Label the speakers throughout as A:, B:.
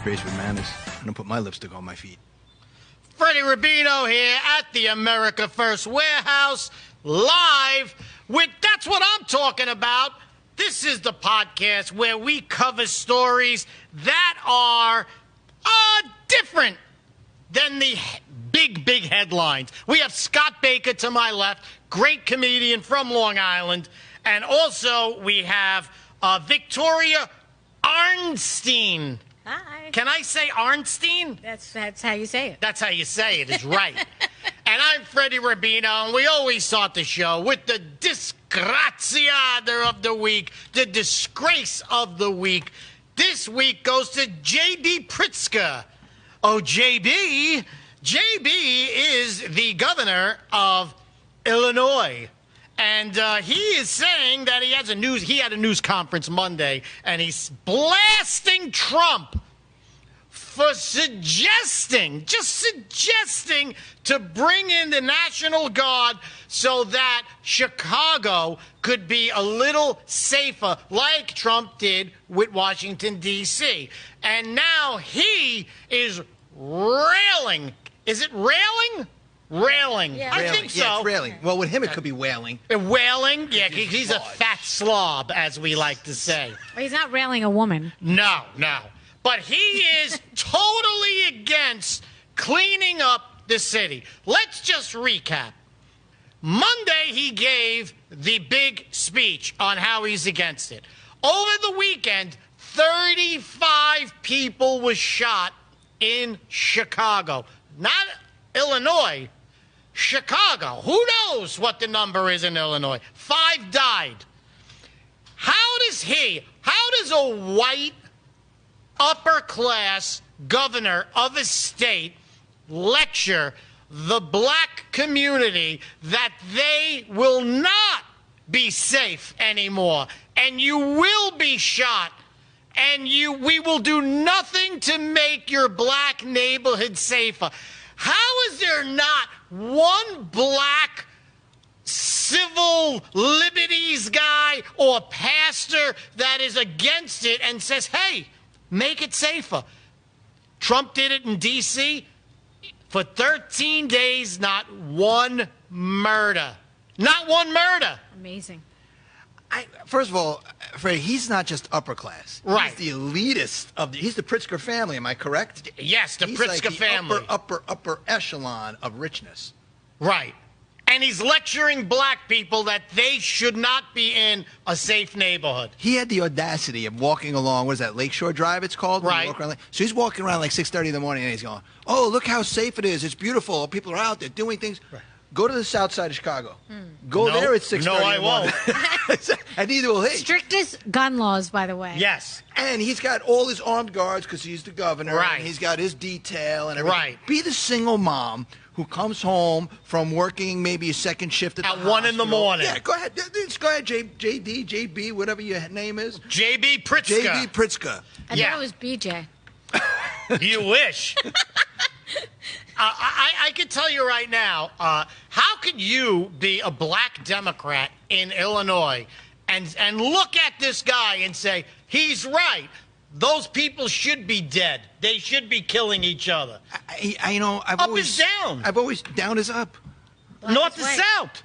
A: Raised with manners. I don't put my lipstick on my feet.
B: Freddie Rubino here at the America First Warehouse, live with That's What I'm Talking About. This is the podcast where we cover stories that are different than the big headlines. We have Scott Baker to my left, great comedian from Long Island. And also we have Victoria Arnstein.
C: Hi.
B: Can I say Arnstein?
C: That's how you say it.
B: That's how you say it, is right. And I'm Freddie Rubino, and we always start the show with the disgraziata of the week, the disgrace of the week. This week goes to J.B. Pritzker. Oh, J.B. J.B. is the governor of Illinois. And he is saying that he had a news conference Monday, and he's blasting Trump for suggesting to bring in the National Guard so that Chicago could be a little safer, like Trump did with Washington, D.C. And now he is railing. Is it railing? Railing.
C: Yeah.
B: I
A: Railing.
B: think so.
A: Yeah, it's railing. Well, with him, it could be wailing.
B: Wailing? Yeah, he's a
A: large.
B: fat slob, as we like to say.
C: Well, he's not railing a woman.
B: No. But he is totally against cleaning up the city. Let's just recap. Monday, he gave the big speech on how he's against it. Over the weekend, 35 people were shot in Chicago. Not Illinois, Chicago. Who knows what the number is in Illinois? 5 died. How does a white, upper-class governor of a state lecture the black community that they will not be safe anymore, and you will be shot, and we will do nothing to make your black neighborhood safer? How is there not one black civil liberties guy or pastor that is against it and says, hey, make it safer? Trump did it in D.C. For 13 days, not one murder. Not one murder.
C: Amazing.
A: First of all, Freddie, he's not just upper class.
B: Right.
A: He's the elitist he's the Pritzker family, am I correct?
B: Yes, the
A: He's
B: Pritzker
A: like the
B: family.
A: upper echelon of richness.
B: Right. And he's lecturing black people that they should not be in a safe neighborhood.
A: He had the audacity of walking along, what is that, Lakeshore Drive it's called?
B: Right.
A: So he's walking around like 6:30 in the morning and he's going, oh, look how safe it is. It's beautiful. People are out there doing things. Right. Go to the south side of Chicago. Go there at 6:30 in the morning.
B: No, I won't.
A: And neither will he.
C: Strictest gun laws, by the way.
B: Yes.
A: And he's got all his armed guards because he's the governor.
B: Right.
A: And he's got his detail and everything.
B: Right.
A: Be the single mom who comes home from working maybe a second shift at the
B: 1 in the
A: hospital.
B: morning.
A: Yeah, go ahead. Just go ahead, JD, JB, whatever your name is.
B: J.B. Pritzker.
A: JB Pritzker.
C: I
B: Yeah.
C: thought it was BJ.
B: You wish. I can tell you right now, how could you be a black Democrat in Illinois and look at this guy and say, he's right. Those people should be dead. They should be killing each other.
A: Up
B: is down.
A: I've always, down is up.
B: North to
C: right.
B: south.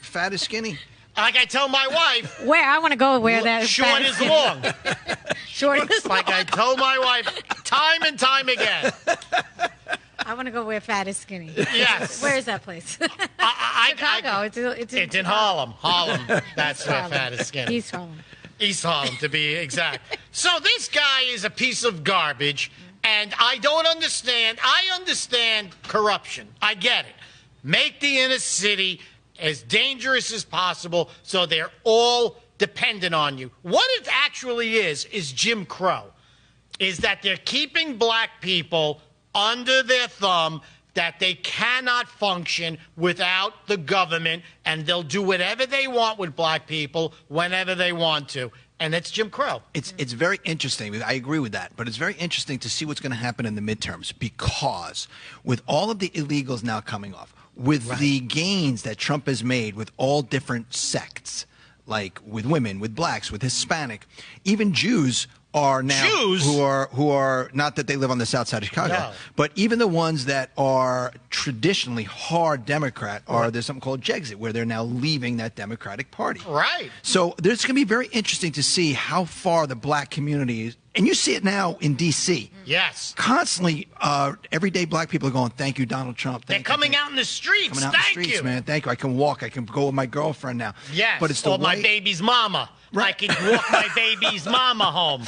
A: Fat is skinny.
B: Like I tell my wife,
C: Where? I want to go where that
B: short is long.
C: Short is
B: Like I told my wife time and time again.
C: I want to go where fat is skinny.
B: Yes.
C: Where is that place?
B: Chicago.
C: It's
B: in Harlem. Harlem. That's where fat is skinny.
C: East Harlem.
B: East Harlem, to be exact. So this guy is a piece of garbage, and I don't understand. I understand corruption. I get it. Make the inner city as dangerous as possible so they're all dependent on you. What it actually is Jim Crow, is that they're keeping black people under their thumb, that they cannot function without the government, and they'll do whatever they want with black people whenever they want to. And that's Jim Crow.
A: It's very interesting. I agree with that. But it's very interesting to see what's going to happen in the midterms, because with all of the illegals now coming off, with the gains that Trump has made with all different sects, like with women, with blacks, with Hispanic, even Jews are now
B: Jews?
A: who are not that they live on the south side of Chicago,
B: No.
A: but even the ones that are traditionally hard Democrat there's something called Jexit, where they're now leaving that Democratic Party.
B: Right.
A: So there's going to be very interesting to see how far the black community is, and you see it now in D.C.
B: Yes.
A: Constantly, everyday black people are going, "Thank you, Donald Trump."
B: They're coming out in the streets.
A: Coming out in the streets,
B: you.
A: man. Thank you. I can walk. I can go with my girlfriend now.
B: Yes.
A: But it's the
B: or my
A: white-
B: baby's mama.
A: Right.
B: I can walk my baby's mama home.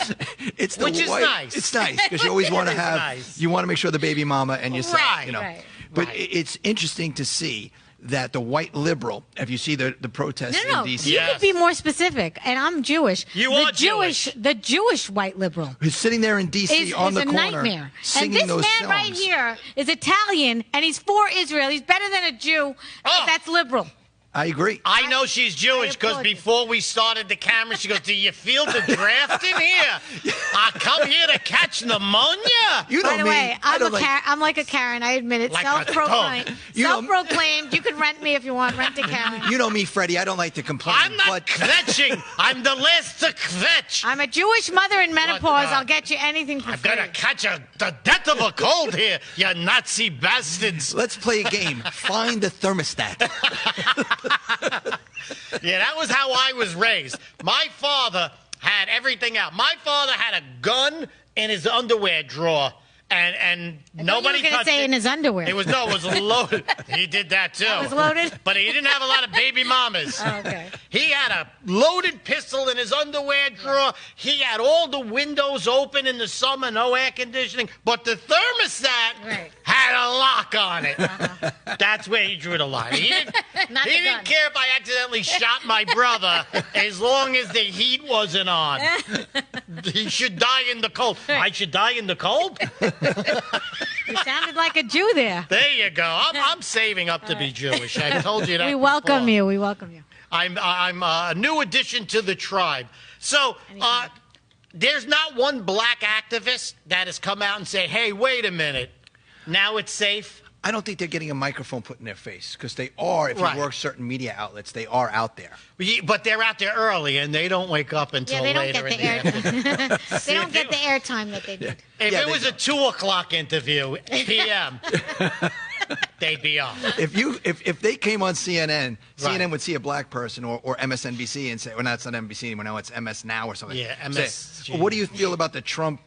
A: It's the
B: Which is
A: white-
B: nice.
A: It's nice because you always want to
B: It is
A: have.
B: nice.
A: You want to make sure the baby mama and yourself.
B: Right,
A: You know.
C: right,
A: But
B: right.
A: it's interesting to see that the white liberal, if you see the protests
C: No,
A: in D.C.,
C: you
B: Yes.
C: could be more specific. And I'm Jewish.
B: You
C: the
B: are Jewish.
C: The Jewish white liberal
A: who's sitting there in D.C.
C: is
A: on the
C: a
A: corner
C: nightmare.
A: singing
C: And this
A: those
C: man right
A: songs.
C: here is Italian, and he's for Israel. He's better than a Jew.
B: Oh.
C: That's liberal.
A: I agree.
B: I know she's Jewish because
C: applaud you.
B: before we started the camera, she goes, "Do you feel the draft in here? I come here to catch pneumonia."
A: You know
C: By the
A: me.
C: way,
A: I don't
C: I'm like a Karen. I admit it.
B: Like a
C: Self-proclaimed.
B: dog.
A: You know-
C: Self-proclaimed. You can rent me if you want. Rent a Karen.
A: You know me, Freddie. I don't like to complain.
B: I'm not
A: but
B: kvetching. I'm the last to kvetch.
C: I'm a Jewish mother in menopause.
B: What?
C: I'll get you anything for
B: I'm
C: free.
B: gonna catch the death of a cold here, you Nazi bastards.
A: let's play a game. Find the thermostat.
B: Yeah, that was how I was raised. My father had everything out. My father had a gun in his underwear drawer, and
C: I thought
B: nobody
C: you were gonna
B: touched
C: say
B: it.
C: in his underwear.
B: It was loaded. He did that too.
C: That was loaded?
B: But he didn't have a lot of baby mamas.
C: Oh, okay.
B: He had a loaded pistol in his underwear drawer. He had all the windows open in the summer, no air conditioning. But the thermostat
C: Right.
B: had a lock on it. That's where he drew the line. He didn't,
C: Not
B: he
C: the
B: didn't
C: gun.
B: care if I accidentally shot my brother as long as the heat wasn't on. He should die in the cold. I should die in the cold?
C: You sounded like a Jew there.
B: There you go. I'm saving up to be Jewish. I told you that.
C: We welcome
B: before.
C: you. We welcome you.
B: I'm a new addition to the tribe. So there's not one black activist that has come out and say, "Hey, wait a minute, now it's safe."
A: I don't think they're getting a microphone put in their face because they are, if
B: Right.
A: you work certain media outlets, they are out there.
B: But they're out there early and they don't wake up until
C: Yeah, they don't
B: later
C: get the
B: in the afternoon.
C: airtime. They don't get the airtime that they need.
B: If
A: Yeah,
B: it
A: they
B: was a 2:00 interview, PM, they'd be on.
A: If they came on CNN,
B: Right.
A: CNN would see a black person or MSNBC and say, well, no, it's not NBC anymore. Now it's MS Now or something.
B: Yeah,
A: Say,
B: MSG.
A: well, what do you feel about the Trump,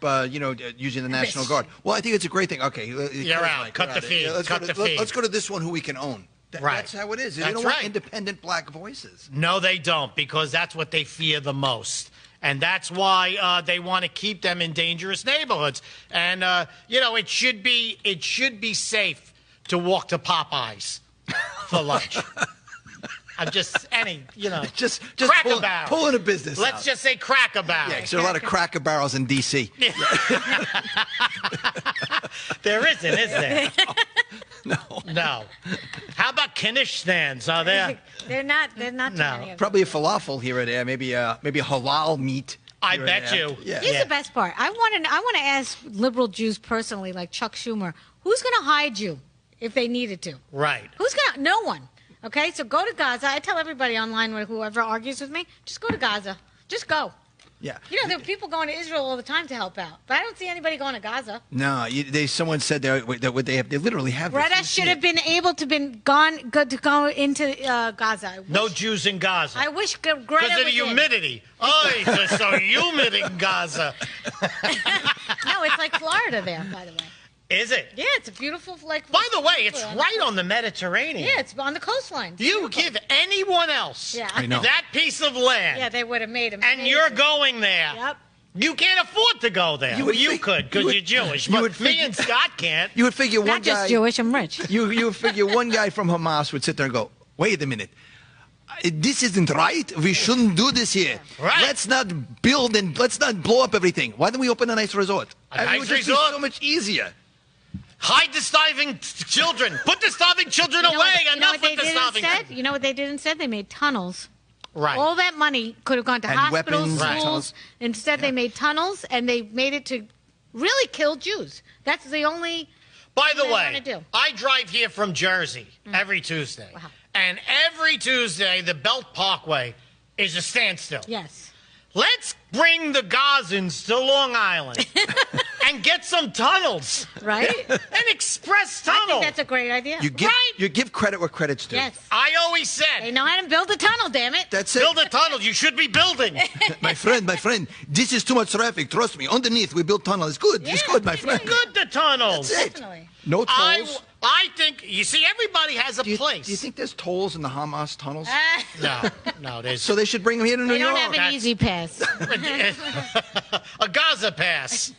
A: using the National Guard? Well, I think it's a great thing. Okay,
B: You're out. Cut the feed.
A: let's
B: Cut
A: go
B: the
A: to,
B: feed.
A: Let's go to this one who we can own.
B: Right.
A: That's how it is. They
B: That's
A: don't want
B: right.
A: independent black voices.
B: No, they don't, because that's what they fear the most. And that's why they want to keep them in dangerous neighborhoods. And, it should be safe to walk to Popeyes for lunch. I'm just,
A: Just
B: Cracker
A: pull,
B: Barrel.
A: pulling a business
B: Let's
A: out.
B: just say Cracker Barrel.
A: Yeah, 'cause there are a lot of Cracker Barrels in D.C.
B: There isn't, is there?
A: No.
B: No. How about Knish stands? Are there?
C: They're not too
B: No.
C: many of them.
A: Probably a falafel here or there. Maybe a halal meat.
B: I
A: here or
B: bet
A: there.
B: you.
A: Yeah.
C: Here's
B: Yeah.
C: the best part. I want to ask liberal Jews personally, like Chuck Schumer, who's going to hide you if they needed to?
B: Right.
C: Who's going to? No one. Okay, so go to Gaza. I tell everybody online, whoever argues with me, just go to Gaza. Just go.
A: Yeah.
C: There are people going to Israel all the time to help out, but I don't see anybody going to Gaza.
A: No, someone said they literally have this.
C: Greta
A: You see
C: should have
A: it.
C: been able to go into Gaza.
B: No Jews in Gaza.
C: I wish Greta
B: Because of the
C: was in.
B: humidity. Oh, it's just so humid in Gaza.
C: No, it's like Florida there, by the way.
B: Is it?
C: Yeah, it's a beautiful, like.
B: By the way, it's right on the Mediterranean.
C: Yeah, it's on the coastline. It's
B: You
C: beautiful.
B: give anyone else
C: Yeah.
A: I know.
B: that piece of land,
C: Yeah, they would have made him.
B: and you're going there.
C: Yep.
B: You can't afford to go there.
A: You would
B: You
A: think-
B: could,
A: you
B: because
A: would-
B: you're Jewish.
A: you
B: But
A: would
B: me
A: figure-
B: and Scott can't.
A: You would figure one
C: Not just
A: guy.
C: Jewish, I'm rich.
A: You would figure one guy from Hamas would sit there and go, "Wait a minute, this isn't right. We shouldn't do this here.
B: Right.
A: Let's not build and let's not blow up everything. Why don't we open a nice resort?
B: A
A: It
B: nice
A: would just be
B: resort?
A: so much easier."
B: Hide the starving children. Put the starving children away. Enough with the starving children.
C: You know what they did instead? They made tunnels.
B: Right.
C: All that money could have gone to
A: And
C: hospitals,
A: weapons
B: and
C: schools.
A: tunnels.
C: Instead, they made tunnels, and they made it to really kill Jews. That's the only.
B: By the
C: they
B: way,
C: wanna do.
B: I drive here from Jersey every Tuesday.
C: Wow.
B: And every Tuesday, the Belt Parkway is a standstill.
C: Yes.
B: Let's bring the Gazans to Long Island and get some tunnels.
C: Right?
B: An express tunnel.
C: I think that's a great idea.
A: You give credit where credit's due.
C: Yes.
B: I always
C: They
B: said,
C: know how to build a tunnel, damn it.
A: That's it.
B: build a tunnel. You should be building.
A: my friend, this is too much traffic. Trust me. Underneath, we build tunnel. It's good. It's
C: Yeah,
A: good, my
C: it's
A: friend.
B: Good, the tunnels.
A: That's it.
C: Definitely.
A: No tolls.
B: I think, you see, everybody has a place.
A: Do you think there's tolls in the Hamas tunnels?
B: No, there's
A: So they should bring them here to New
C: They
A: York.
C: don't have an
B: That's-
C: easy pass.
B: a Gaza pass.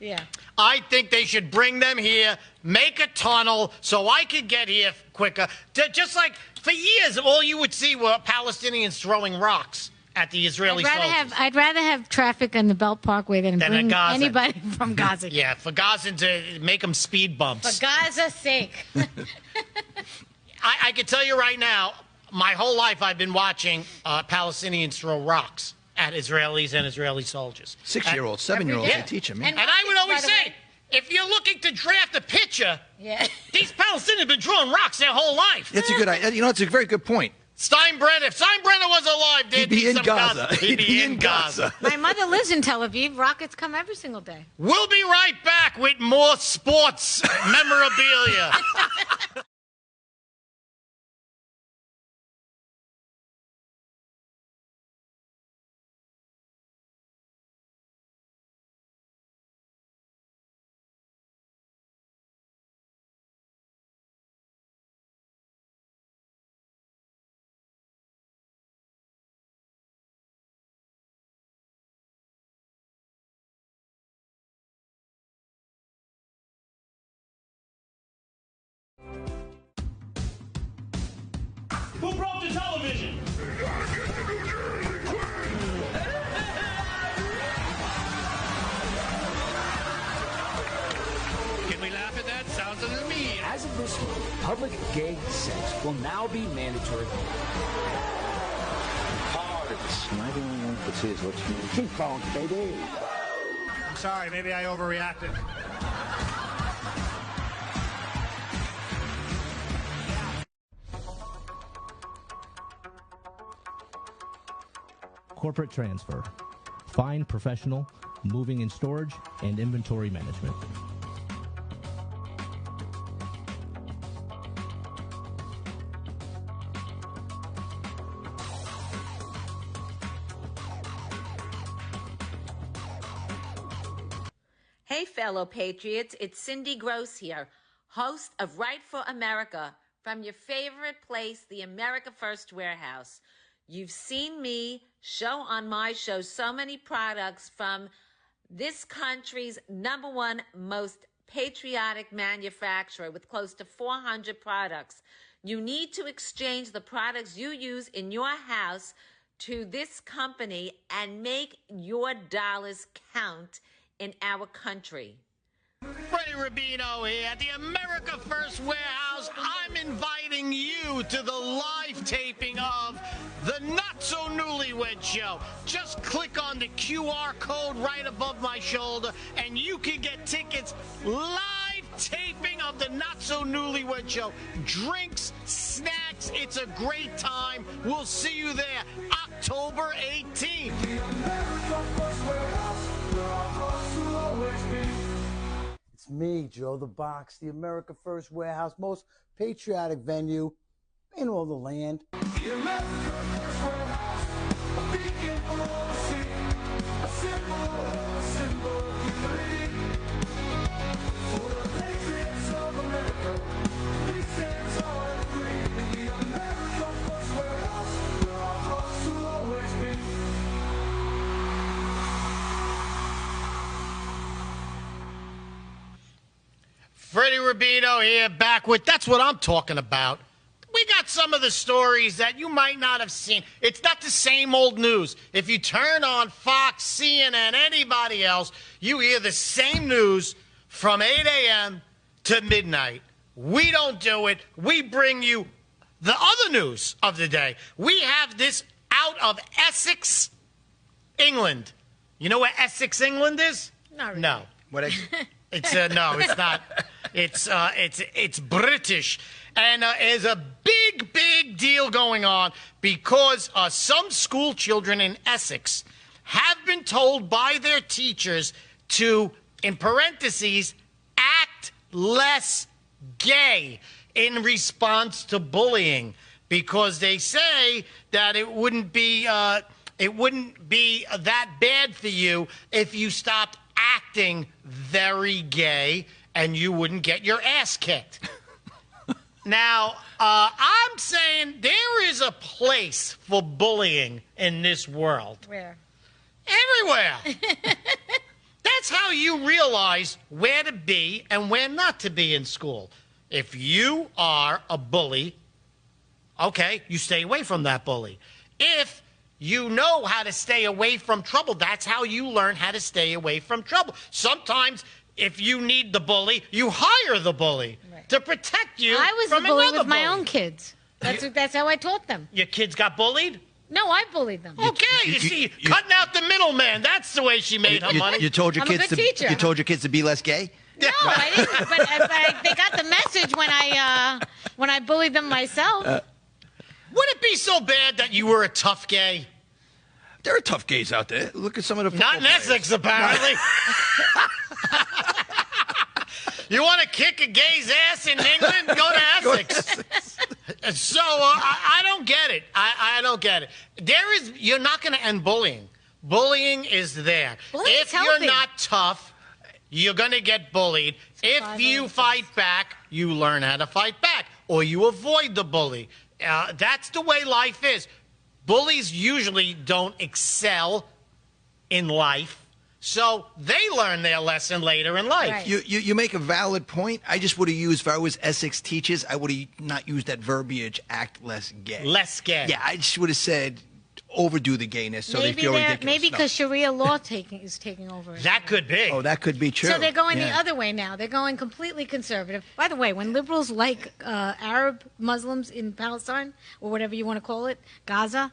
C: Yeah.
B: I think they should bring them here, make a tunnel so I could get here quicker. Just like for years, all you would see were Palestinians throwing rocks at the Israeli soldiers.
C: I'd rather have traffic on the Belt Parkway than
B: Than a
C: bring
B: Gaza.
C: anybody from Gaza.
B: Yeah, for Gaza to make them speed bumps.
C: For Gaza's sake.
B: I can tell you right now, my whole life I've been watching Palestinians throw rocks at Israelis and Israeli soldiers.
A: 6-year-olds, 7-year-olds,
C: Yeah.
A: they teach them. Yeah.
B: And I would always
C: By the
B: say,
C: way-
B: if you're looking to draft a pitcher,
C: Yeah.
B: these Palestinians have been throwing rocks their whole life.
A: That's a good idea. You know, it's a very good point.
B: Steinbrenner, if Steinbrenner was alive, there'd
A: He'd be in
B: some
A: Gaza.
B: He'd be in Gaza.
C: My mother lives in Tel Aviv. Rockets come every single day.
B: We'll be right back with more sports memorabilia.
D: Who broke the television?
E: Can we laugh at that? Sounds to me.
F: As of this month, public gay sex will now be mandatory.
G: Am I the only one that sees what you mean?
F: Keep going, baby.
D: I'm sorry, maybe I overreacted.
H: Corporate transfer. Fine professional, moving and storage, and inventory management.
I: Hey, fellow patriots, it's Cindy Gross here, host of Right for America from your favorite place, the America First Warehouse. You've seen me show on my show so many products from this country's #1 most patriotic manufacturer with close to 400 products. You need to exchange the products you use in your house to this company and make your dollars count in our country.
B: Freddie Rubino here at the America First Warehouse. I'm inviting you to the live taping of the Not So Newlywed Show. Just click on the QR code right above my shoulder and you can get tickets. Live taping of the Not So Newlywed Show. Drinks, snacks, it's a great time. We'll see you there October 18th.
J: It's me, Joe the Box, the America First Warehouse, most patriotic venue in all the land.
K: The America First Warehouse, a beacon for all to see, a symbol of unity. For the patriots of America, we stand tall and free. The America First Warehouse, where our hearts will always be.
B: Freddie Rubino here, back with That's What I'm Talking About. We got some of the stories that you might not have seen. It's not the same old news. If you turn on Fox, CNN, anybody else, you hear the same news from 8 a.m. to midnight. We don't do it. We bring you the other news of the day. We have this out of Essex, England. You know where Essex, England is?
C: Not really.
B: No.
A: What?
B: It's no, it's not. It's British, and is a big deal going on because some school children in Essex have been told by their teachers to, in parentheses, act less gay in response to bullying, because they say that it wouldn't be that bad for you if you stopped acting very gay and you wouldn't get your ass kicked. Now, I'm saying there is a place for bullying in this world.
C: Where?
B: Everywhere. That's how you realize where to be and where not to be in school. If you are a bully, okay, you stay away from that bully. If you know how to stay away from trouble, that's how you learn how to stay away from trouble. Sometimes, if you need the bully, you hire the bully to protect you
C: I was
B: from
C: a bully
B: another
C: with my
B: bully.
C: own kids. That's how I taught them.
B: Your kids got bullied?
C: No, I bullied them.
B: Okay, you see, cutting out the middleman. That's the way she made her money.
A: You told your
C: I'm a
A: kids
C: good
A: to.
C: teacher.
A: You told your kids to be less gay.
C: No, I didn't. But they got the message when I bullied them myself.
B: Would it be so bad that you were a tough gay?
A: There are tough gays out there. Look at some of the football
B: Not in
A: players.
B: Essex, apparently. You want to kick a gay's ass in England? Go to Essex. So I don't get it. I don't get it. You're not going to end bullying. Bullying is there.
C: Bullying's
B: If you're
C: healthy.
B: not tough, you're going to get bullied. If you fight back, you learn how to fight back, or you avoid the bully. That's the way life is. Bullies usually don't excel in life, so they learn their lesson later in life.
C: Right.
A: You make a valid point. I just would have used, if I was Essex teachers, I would have not used that verbiage, act less gay.
B: Less gay.
A: Yeah, I just would have said, overdo the gayness so they feel ridiculous.
C: Maybe
A: No.
C: because Sharia law is taking over.
B: That could be.
A: Oh, that could be true.
C: So they're going the
A: Yeah.
C: other way now. They're going completely conservative. By the way, when liberals like Arab Muslims in Palestine, or whatever you want to call it, Gaza,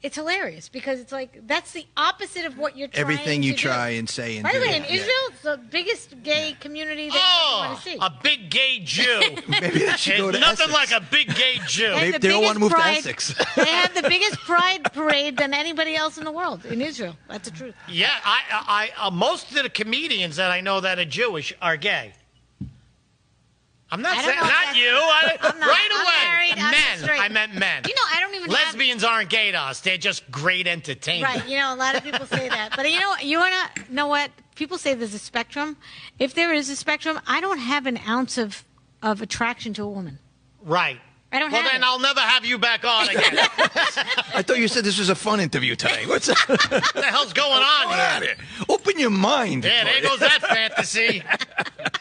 C: it's hilarious because it's like that's the opposite of what you're trying
A: Everything
C: to
A: you
C: do.
A: try and say and
C: By
A: do.
C: the way, in
A: Yeah.
C: Israel, it's the biggest gay community that you want to see.
B: A big gay Jew.
A: Maybe they should go
B: There's
A: to
B: nothing
A: Essex.
B: like a big gay Jew.
C: And
A: Maybe
C: the
A: they don't want to move
C: biggest
A: to
C: pride-
A: Essex.
C: They have the biggest pride parade than anybody else in the world in Israel. That's the truth.
B: Yeah, I most of the comedians that I know that are Jewish are gay. I'm not
C: I don't
B: saying
C: know if
B: not
C: that's-
B: you.
C: I'm not.
B: Right
C: I'm
B: away,
C: married, I'm
B: men.
C: straight.
B: I meant men.
C: You know, I don't even have...
B: Lesbians aren't gay to us. They're just great entertainment.
C: Right, you know, a lot of people say that. But you wanna know what? People say there's a spectrum. If there is a spectrum, I don't have an ounce of attraction to a woman.
B: Right.
C: I don't
B: well,
C: have
B: then
C: it.
B: I'll never have you back on again.
A: I thought you said this was a fun interview today. What's that?
B: What the hell's going on here?
A: Open your mind.
B: Yeah, there goes that fantasy.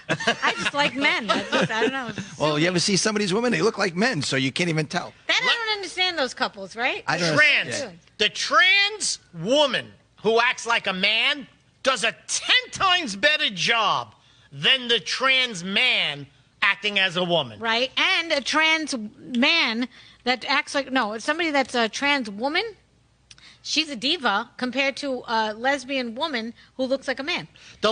C: I just like men. I don't know.
A: Well, you ever see some of these women? They look like men, so you can't even tell.
C: That I don't understand those couples, right?
A: I don't
B: Trans.
A: understand.
B: The trans woman who acts like a man does a 10 times better job than the trans man acting as a woman.
C: Right, and a trans man that acts like somebody that's a trans woman. She's a diva compared to a lesbian woman who looks like a man.
B: The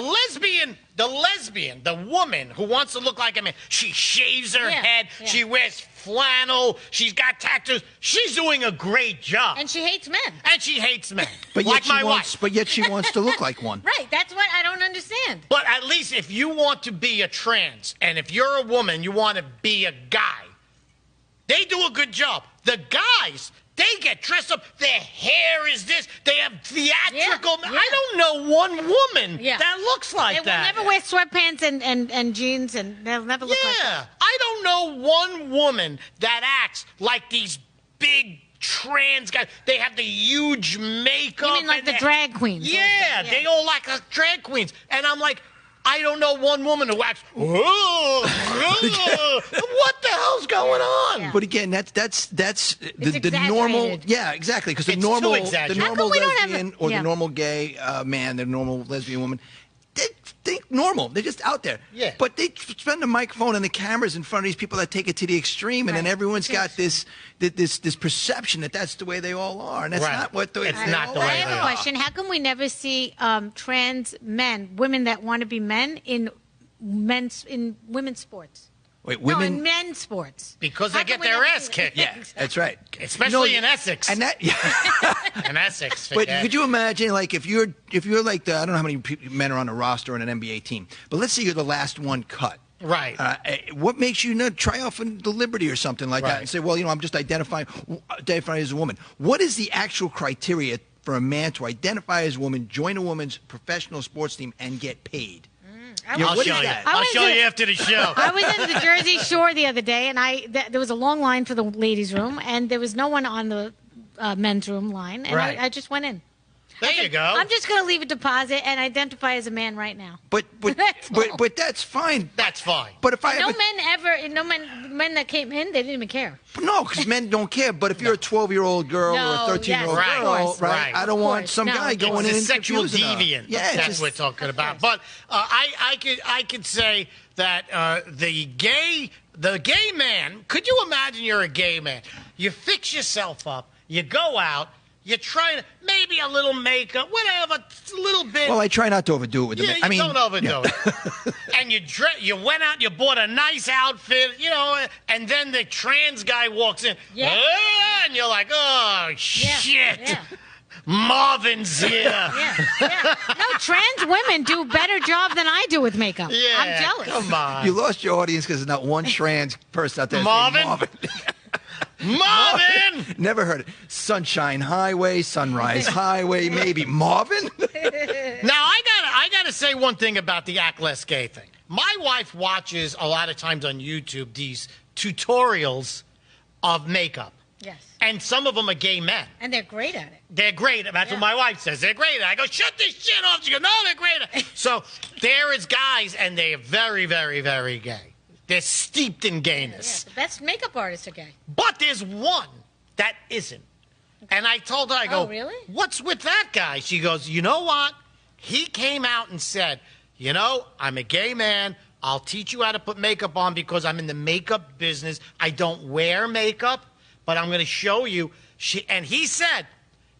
B: woman who wants to look like a man, she shaves her head, she wears flannel, she's got tattoos. She's doing a great job.
C: And she hates men.
A: But
B: like
A: yet
B: my
A: she wants,
B: wife.
A: But yet she wants to look like one.
C: Right, that's what I don't understand.
B: But at least if you want to be a trans, and if you're a woman, you want to be a guy, they do a good job. The guys, they get dressed up. Their hair is this. They have theatrical.
C: Yeah.
B: I don't know one woman that looks like
C: They
B: that.
C: will never wear sweatpants and jeans, and they'll never look like that.
B: I don't know one woman that acts like these big trans guys. They have the huge makeup.
C: You mean like
B: and
C: the drag queens?
B: Yeah, they all like drag queens. And I'm like, I don't know one woman who acts. What the hell's going on?
A: But again, that's the normal.
C: exaggerated.
A: Yeah, exactly. Because the
B: It's too
A: normal
B: exaggerated.
C: How come we don't have a-
A: lesbian or
C: Yeah.
A: the normal gay man, the normal lesbian woman, they think normal. They're just out there.
B: Yeah.
A: But they spend the microphone and the cameras in front of these people that take it to the extreme, and then everyone's got this perception that that's the way they all are, and that's
B: Right.
A: not what
B: It's
A: they
B: not
A: all
B: the
C: I
B: way
A: are.
C: have
B: they
C: a
B: are.
C: question. How come we never see trans men, women that want to be men, in women's sports.
A: Wait,
C: No,
A: women.
C: in men's sports.
B: Because they
C: How
B: get
C: come we
B: their
C: never
B: ass
C: see that?
B: kicked.
A: Yeah, that's right.
B: Especially in Essex.
A: And that. Yeah.
B: In Essex.
A: But
B: forget.
A: could you imagine, like, if you're like I don't know how many men are on a roster on an NBA team, but let's say you're the last one cut.
B: Right.
A: What makes you not try off in the Liberty or something like that
B: Right.
A: and say, well, I'm just identifying as a woman? What is the actual criteria for a man to identify as a woman, join a woman's professional sports team, and get paid? Yeah,
B: I'll
A: what
B: show
A: is
B: you.
A: that?
B: I'll show you after the show.
C: I was in the Jersey Shore the other day, and there was a long line for the ladies' room, and there was no one on the men's room line, and
B: Right.
C: I just went in.
B: There you go.
C: I'm just going to leave a deposit and identify as a man right now.
A: But
C: That's all.
A: but that's fine.
B: That's fine.
A: But if I
C: No
A: ever,
C: men that came in, they didn't even care.
A: no, because men don't care. But if you're a 12-year-old girl
C: No,
A: or a 13-year-old
C: yes,
B: of
A: girl,
B: course,
A: right?
B: right.
A: I don't
C: Of
A: want
C: course,
A: some
C: no.
A: guy
C: It's
A: going
B: It's
A: in
B: a
A: and
B: sexual
A: confusing her.
B: deviant.
A: Yeah,
B: That's
A: just,
B: what we're talking about. But I could say that the gay man. Could you imagine you're a gay man? You fix yourself up. You go out. You're trying to maybe a little makeup, whatever, a little bit.
A: well, I try not to overdo it with the
B: Yeah,
A: men.
B: you
A: I mean,
B: don't overdo it. And you went out, you bought a nice outfit, and then the trans guy walks in.
C: Yeah.
B: And you're like, oh, shit.
C: Yeah.
B: Marvin's here.
C: Yeah. No, trans women do a better job than I do with makeup.
B: Yeah,
C: I'm jealous.
B: Come on.
A: You lost your audience because there's not one trans person out there.
B: Marvin?
A: saying Marvin.
B: Marvin!
A: Never heard it. Sunshine Highway, Sunrise Highway, maybe Marvin.
B: Now, I gotta say one thing about the act less gay thing. My wife watches a lot of times on YouTube these tutorials of makeup.
C: Yes.
B: And some of them are gay men.
C: And they're great at it.
B: They're great. That's what my wife says. They're great. I go, shut this shit off. She goes, no, they're great. So there is guys, and they are very, very, very gay. They're steeped in
C: Yeah,
B: gayness.
C: the best makeup artists are gay.
B: But there's one that isn't. And I told her, I go,
C: Oh, really?
B: what's with that guy? She goes, you know what? He came out and said, I'm a gay man. I'll teach you how to put makeup on because I'm in the makeup business. I don't wear makeup, but I'm going to show you. And he said,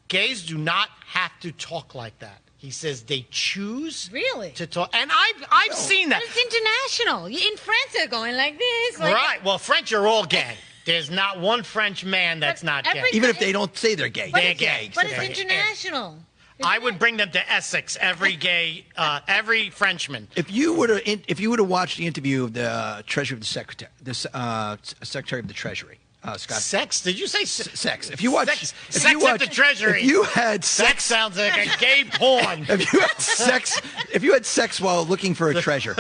B: gays do not have to talk like that. He says they choose
C: Really?
B: to talk. And I've seen that.
C: But it's international. In France, they're going like this. Like
B: Right. Well, French are all gay. There's not one French man that's
C: But
B: not gay.
C: every-
A: Even if they don't say they're gay.
C: But
B: They're
C: it's,
B: gay.
C: But it's
B: They're-
C: international.
B: I would bring them to Essex. Every gay, every Frenchman.
A: If you were to watch the interview of the Treasury of the Secretary, Secretary of the Treasury, Scott.
B: Sex? Did you say
A: Sex. If you watch,
B: Sex,
A: if
B: sex
A: you
B: at
A: watch,
B: the Treasury.
A: If you had
B: Sex
A: sex,
B: sounds like a gay porn.
A: if you had sex while looking for a treasure,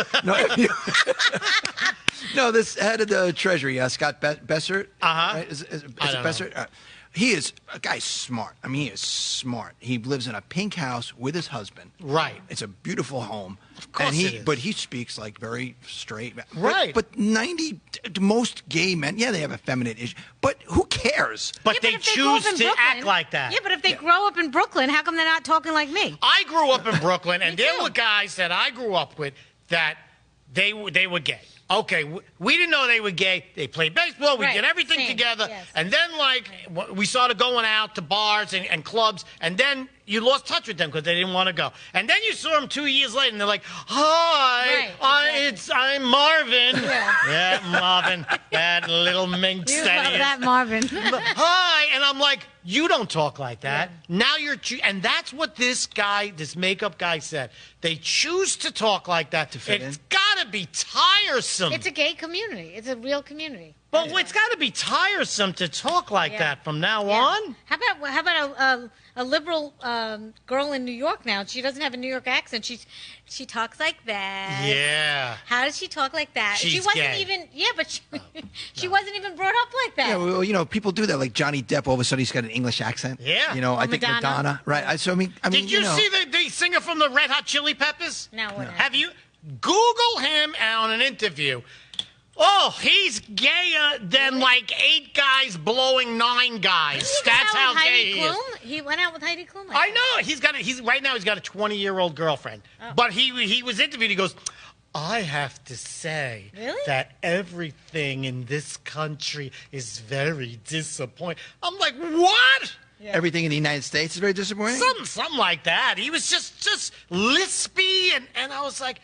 A: no, this head of the Treasury, Scott Bessert. Right? Is it
B: I don't
A: Bessert? He is a guy's smart. I mean, he is smart. He lives in a pink house with his husband.
B: Right.
A: It's a beautiful home.
B: Of course it is.
A: But he speaks like very straight.
B: Right.
A: But most gay men, yeah, they have effeminate issue. But who cares?
B: But
C: Yeah,
B: they
C: if grow up
B: choose
C: in
B: to
C: Brooklyn-
B: act like that.
C: Yeah, but if they grow up in Brooklyn, how come they're not talking like me?
B: I grew up in Brooklyn, and
C: Me
B: there
C: too.
B: were guys that I grew up with that they were gay. Okay, we didn't know they were gay. They played baseball. We
C: Right,
B: did everything
C: same,
B: together.
C: yes.
B: And then, we started going out to bars and clubs. And then you lost touch with them because they didn't want to go. And then you saw them 2 years later, and they're like, "Hi,
C: Right, exactly.
B: I'm Marvin."
C: Yeah.
B: Marvin, that little minx
C: You
B: that
C: love
B: is.
C: that, Marvin.
B: Hi, and I'm like, you don't talk like that. Now you're, and that's what this makeup guy said. They choose to talk like that.
A: To fit
B: It's
A: in?
B: got to be tiresome.
C: It's a gay community. It's a real community.
B: But it's got to be tiresome to talk like
C: Yeah.
B: that from now
C: Yeah.
B: on.
C: How about a liberal girl in New York now? She doesn't have a New York accent. She talks like that.
B: Yeah.
C: How does she talk like that? she
B: She's
C: wasn't
B: gay.
C: even. Yeah, but she wasn't even brought up like that.
A: Yeah, well, people do that. Like Johnny Depp, all of a sudden he's got an English accent.
B: Yeah.
A: I think
C: Madonna.
A: Madonna. Right. I mean,
B: Did you see the singer from the Red Hot Chili Peppers?
C: No, what happened?
B: Have you Google him on an interview? Oh, he's gayer than like 8 guys blowing 9 guys. That's how gay he is.
C: He went out with Heidi Klum.
B: I know. Right now he's got a 20-year-old girlfriend.
C: Oh.
B: But he was interviewed. He goes, I have to say
C: Really?
B: that everything in this country is very disappointing. I'm like, what?
A: Everything in the United States is very disappointing.
B: Something like that. He was just lispy, and I was like,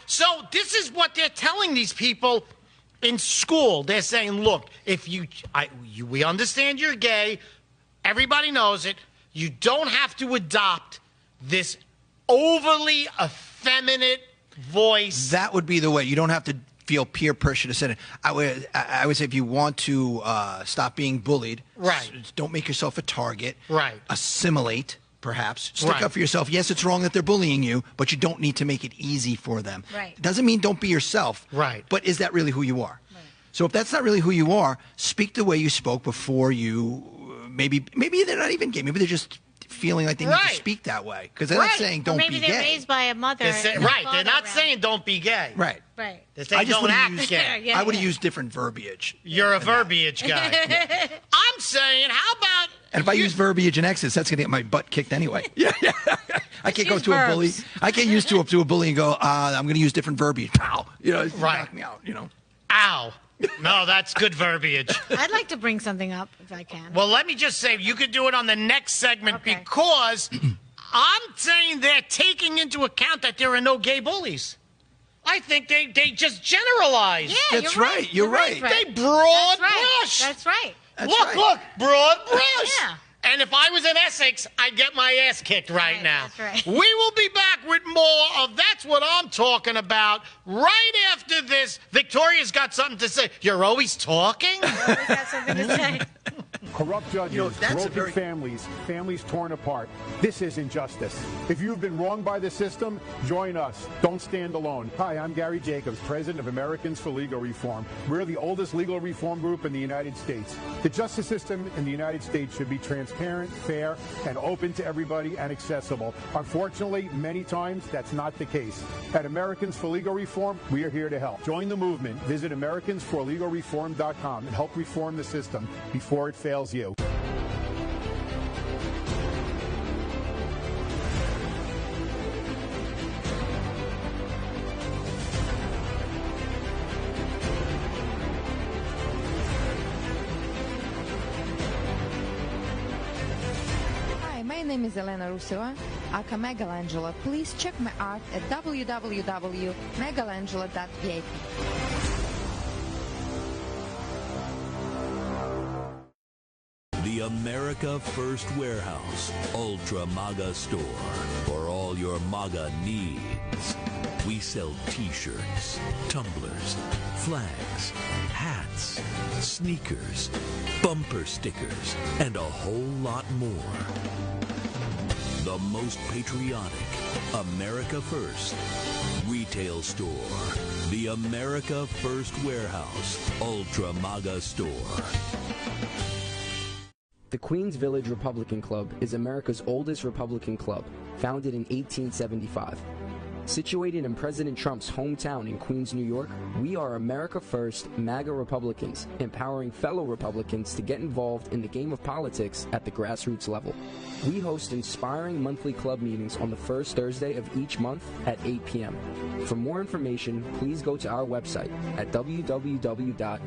B: So this is what they're telling these people in school. They're saying, look, if we understand you're gay. Everybody knows it. You don't have to adopt this overly effeminate voice.
A: That would be the way. You don't have to feel peer pressure to send it. I would say if you want to stop being bullied,
B: right?
A: Don't make yourself a target.
B: Right.
A: Assimilate, perhaps. Stick
B: Right.
A: up for yourself. Yes, it's wrong that they're bullying you, but you don't need to make it easy for them.
C: Right.
A: It doesn't mean don't be yourself.
B: Right.
A: But is that really who you are? Right. So if that's not really who you are, speak the way you spoke before you. Maybe they're not even gay. Maybe they're just feeling like they need to speak that way because they're not saying don't be gay.
C: Maybe they're raised by a mother.
B: They're not saying don't be gay.
A: Right.
C: Right.
B: They're saying don't act gay.
A: I would have used different verbiage.
B: You're a verbiage guy. I'm saying, how about?
A: And if I use verbiage in excess, that's going to get my butt kicked anyway. Yeah. I can't go to a bully. I can't use to a bully and go, I'm going to use different verbiage. Pow. Knock me out,
B: Ow. No, that's good verbiage.
C: I'd like to bring something up if I can.
B: Well, let me just say, you could do it on the next segment because I'm saying they're taking into account that there are no gay bullies. I think they just generalize.
C: Yeah,
A: that's right. You're right.
B: They broad brush.
C: That's right.
B: Look, broad brush.
C: Yeah.
B: And if I was in Essex, I'd get my ass kicked right now.
C: That's right.
B: We will be back with more of That's What I'm Talking About right after this. Victoria's got something to say. You're always talking?
C: Always got something to say.
L: Corrupt judges, broken families torn apart. This is injustice. If you've been wronged by the system, join us. Don't stand alone. Hi, I'm Gary Jacobs, president of Americans for Legal Reform. We're the oldest legal reform group in the United States. The justice system in the United States should be transparent, fair, and open to everybody and accessible. Unfortunately, many times that's not the case. At Americans for Legal Reform, we are here to help. Join the movement. Visit AmericansForLegalReform.com and help reform the system before it fails you.
M: Hi, my name is Elena Ruseva, aka Megalangela. Please check my art at www.megalangela.vip.
N: The America First Warehouse Ultra MAGA Store for all your MAGA needs. We sell t-shirts, tumblers, flags, hats, sneakers, bumper stickers, and a whole lot more. The most patriotic America First retail store. The America First Warehouse Ultra MAGA Store.
O: The Queens Village Republican Club is America's oldest Republican club, founded in 1875. Situated in President Trump's hometown in Queens, New York, we are America First MAGA Republicans, empowering fellow Republicans to get involved in the game of politics at the grassroots level. We host inspiring monthly club meetings on the first Thursday of each month at 8 p.m. For more information, please go to our website at www.qvgop.org.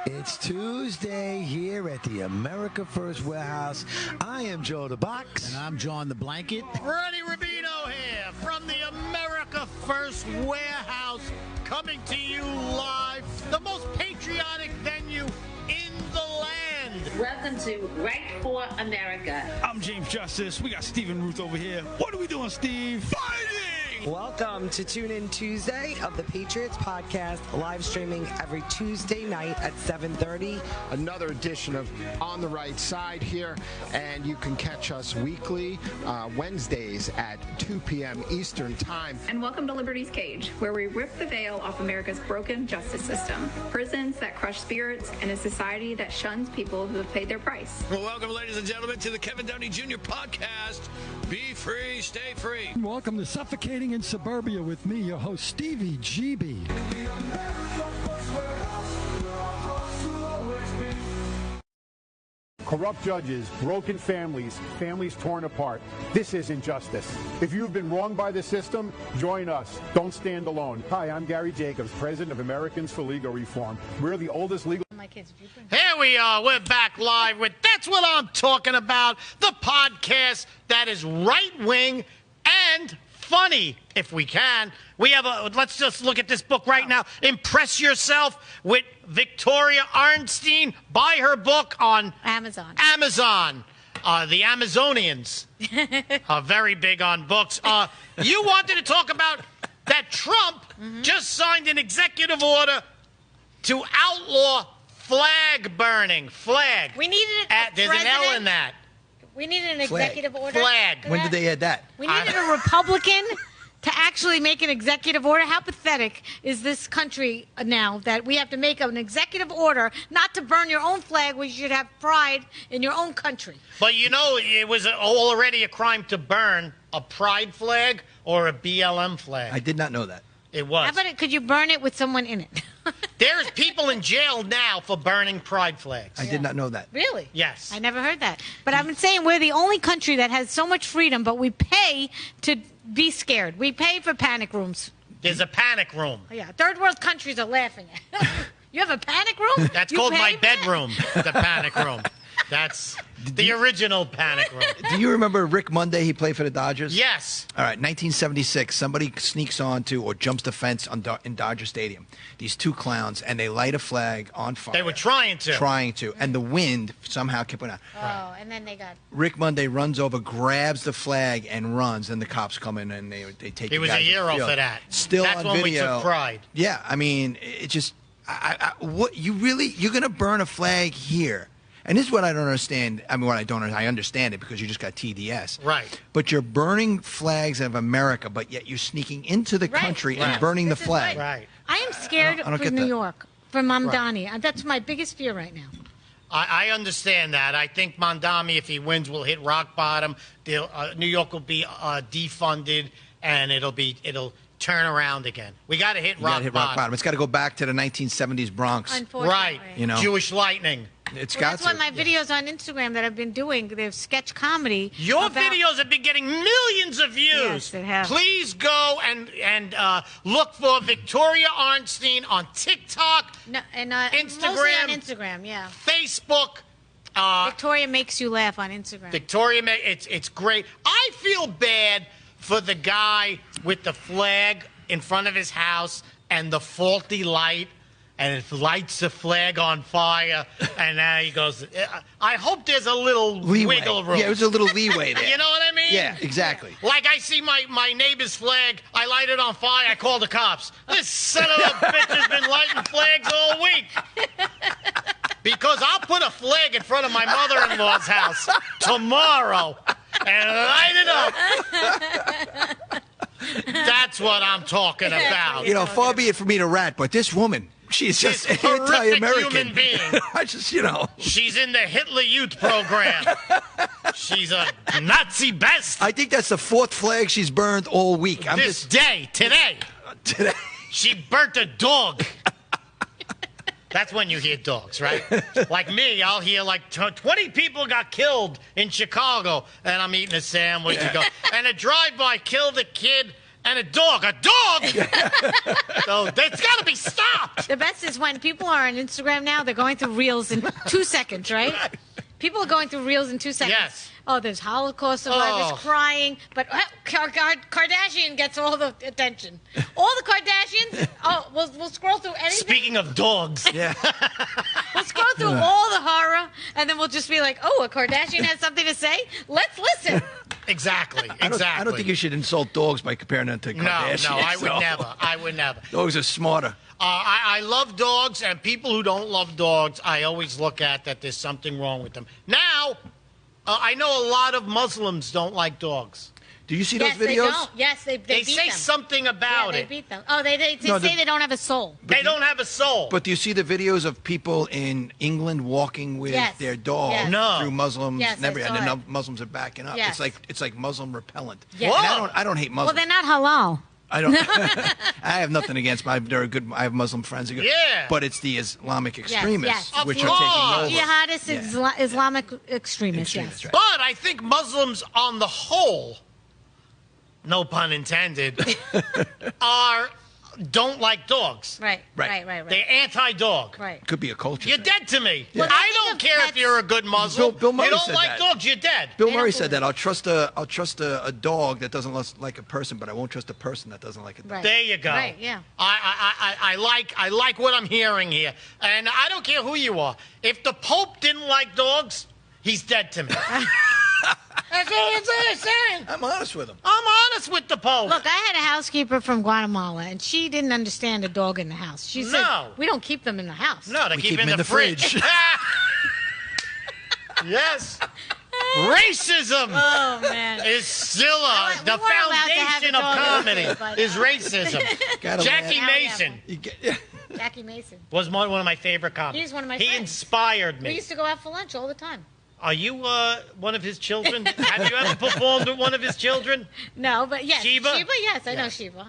P: It's Tuesday here at the America First Warehouse. I am Joe the Box.
Q: And I'm John the Blanket.
B: Freddie Rubino here from the America First Warehouse, coming to you live, the most patriotic venue in the land.
I: Welcome to Right for America.
D: I'm James Justice. We got Stephen Ruth over here. What are we doing, Steve? Fighting!
R: Welcome to Tune In Tuesday of the Patriots Podcast, live streaming every Tuesday night at 7:30.
S: Another edition of On the Right Side here, and you can catch us weekly, Wednesdays at 2 p.m. Eastern Time.
T: And welcome to Liberty's Cage, where we rip the veil off America's broken justice system, prisons that crush spirits, and a society that shuns people who have paid their price.
E: Well, welcome, ladies and gentlemen, to the Kevin Downey Jr. Podcast. Be free, stay free.
U: Welcome to Suffocating in Suburbia with me, your host, Stevie GB.
L: Corrupt judges, broken families torn apart. This is injustice. If you've been wronged by the system, join us. Don't stand alone. Hi, I'm Gary Jacobs, president of Americans for Legal Reform. We're the oldest legal...
C: my kids.
B: Here we are. We're back live with That's What I'm Talking About, the podcast that is right-wing and funny, if we can. We have let's just look at this book right now. Impress Yourself with Victoria Arnstein. Buy her book on
C: Amazon.
B: The Amazonians are very big on books. You wanted to talk about that Trump just signed an executive order to outlaw flag burning. Flag.
C: We needed
B: There's an L in that.
C: We needed an executive order.
B: Flag.
A: When did they add that?
C: We needed a Republican to actually make an executive order. How pathetic is this country now that we have to make an executive order not to burn your own flag? We should have pride in your own country.
B: But you know, it was already a crime to burn a pride flag or a BLM flag.
A: I did not know that.
B: It was.
C: How about it? Could you burn it with someone in it?
B: There's people in jail now for burning pride flags.
A: I did not know that.
C: Really?
B: Yes.
C: I never heard that. But I've been saying we're the only country that has so much freedom, but we pay to be scared. We pay for panic rooms.
B: There's a panic room.
C: Yeah, third world countries are laughing at it. You have a panic room?
B: That's
C: You
B: called
C: pay
B: my
C: for
B: bedroom, the panic room. That's the original panic room.
A: Do you remember Rick Monday? He played for the Dodgers?
B: Yes.
A: All right, 1976, somebody sneaks onto or jumps the fence in Dodger Stadium. These two clowns, and they light a flag on fire.
B: They were trying to.
A: And the wind somehow kept going out.
C: Oh, and then they got...
A: Rick Monday runs over, grabs the flag, and runs. And the cops come in, and they take
B: He
A: the
B: was
A: guy
B: a
A: to the
B: hero
A: field.
B: for that.
A: Still
B: That's
A: on
B: when
A: video.
B: we took pride.
A: Yeah, I mean, it just... what you're going to burn a flag here? And this is what I don't understand. I mean, I understand it because you just got TDS.
B: Right.
A: But you're burning flags of America, but yet you're sneaking into the country and burning the flag.
B: Right.
C: I am scared
A: I don't
C: for
A: get
C: New
A: that.
C: York, for Mamdani.
B: Right.
C: That's my biggest fear right now.
B: I understand that. I think Mamdani, if he wins, will hit rock bottom. New York will be defunded, and it'll turn around again. We got to hit rock bottom.
A: It's got to go back to the 1970s Bronx.
C: Unfortunately.
B: Right.
A: You know,
B: Jewish lightning.
A: It's
C: Well,
A: got
C: that's
A: to.
C: why my videos on Instagram that I've been doing, they're sketch comedy.
B: Your
C: about-
B: videos have been getting millions of views.
C: Yes, they have.
B: Please go and look for Victoria Arnstein on TikTok,
C: No, and
B: Instagram,
C: mostly on Instagram, yeah.
B: Facebook.
C: Victoria makes you laugh on Instagram.
B: It's great. I feel bad for the guy with the flag in front of his house and the faulty light, and it lights the flag on fire, and now he goes, I hope there's a little wiggle room.
A: Yeah, there's a little leeway there.
B: You know what I mean?
A: Yeah, exactly.
B: Like I see my neighbor's flag, I light it on fire, I call the cops. This son of a bitch has been lighting flags all week. Because I'll put a flag in front of my mother-in-law's house tomorrow and light it up. That's what I'm talking about.
A: You know, far be it for me to rat, but this woman, she's just
B: She's a horrific
A: anti-American.
B: human being.
A: I just, you know.
B: She's in the Hitler Youth program. She's a Nazi best.
A: I think that's the fourth flag she's burned all week.
B: Today.
A: Today.
B: She burnt a dog. That's when you hear dogs, right? Like me, I'll hear like 20 people got killed in Chicago, and I'm eating a sandwich and go, and a drive-by killed a kid and a dog. A dog! So that's got to be stopped.
C: The best is when people are on Instagram now, they're going through reels in 2 seconds, right? People are going through reels in 2 seconds.
B: Yes.
C: Oh, there's Holocaust survivors
B: Oh.
C: crying, but Kardashian gets all the attention. All the Kardashians, we'll scroll through anything.
B: Speaking of dogs.
A: Yeah.
C: We'll scroll through all the horror, and then we'll just be like, oh, a Kardashian has something to say? Let's listen.
B: Exactly.
A: I don't think you should insult dogs by comparing them to Kardashians.
B: No, I would never. I would never.
A: Dogs are smarter.
B: I love dogs, and people who don't love dogs, I always look at that there's something wrong with them. Now, I know a lot of Muslims don't like dogs.
A: Do you see
C: Yes,
A: those videos?
C: they don't. Yes, they
B: They
C: beat
B: say
C: them.
B: something about
C: They
B: it.
C: beat them. Oh, they
A: No,
C: say they don't have a soul.
B: They don't have a soul.
A: But do you see the videos of people in England walking with
C: Yes.
A: their dogs
C: Yes.
B: No.
A: through Muslims?
C: Yes, I saw
A: and the
C: it.
A: Muslims are backing up.
C: Yes.
A: It's like Muslim repellent.
C: Yes.
A: And I don't hate
C: Well,
A: Muslims.
C: they're not halal.
A: I don't. I have nothing against them. I have Muslim friends. Who are good.
B: Yeah.
A: But it's the Islamic extremists
C: yes.
A: which
B: Of
A: are
B: course.
A: taking over.
C: Jihadist Islamic extremists,
A: Extremists,
C: yes.
A: right.
B: But I think Muslims on the whole, no pun intended, are don't like dogs.
C: Right.
B: They're anti-dog.
C: Right.
A: Could be a culture.
B: You're
A: thing.
B: dead to me.
C: Well,
B: I don't care if you're a good Muslim.
A: Bill Murray
B: you don't
A: said
B: like
A: that.
B: dogs, you're dead.
A: Bill Murray said that I'll trust a dog that doesn't like a person, but I won't trust a person that doesn't like a dog.
C: Right.
B: There you go.
C: Right, yeah.
B: I like what I'm hearing here, and I don't care who you are. If the Pope didn't like dogs, he's dead to me. That's all I'm saying.
A: I'm honest with him.
B: I'm honest with the Pope.
C: Look, I had a housekeeper from Guatemala, and she didn't understand a dog in the house. She said,
B: No.
C: we don't keep them in the house.
B: No, they
A: We
B: keep them in the fridge. Yes. Racism
C: Oh, man.
B: is still the
C: we weren't allowed to have
B: foundation
C: a
B: of
C: dog
B: comedy
C: anyway, but,
B: is racism.
A: Gotta
B: Jackie
C: laugh.
B: Mason
C: Jackie Mason.
B: was one of my favorite comics.
C: He's one of my
B: He
C: friends.
B: inspired
C: We
B: me.
C: used to go out for lunch all the time.
B: Are you one of his children? Have you ever performed with one of his children?
C: No, but yes.
B: Sheba?
C: Yes, I know Sheba.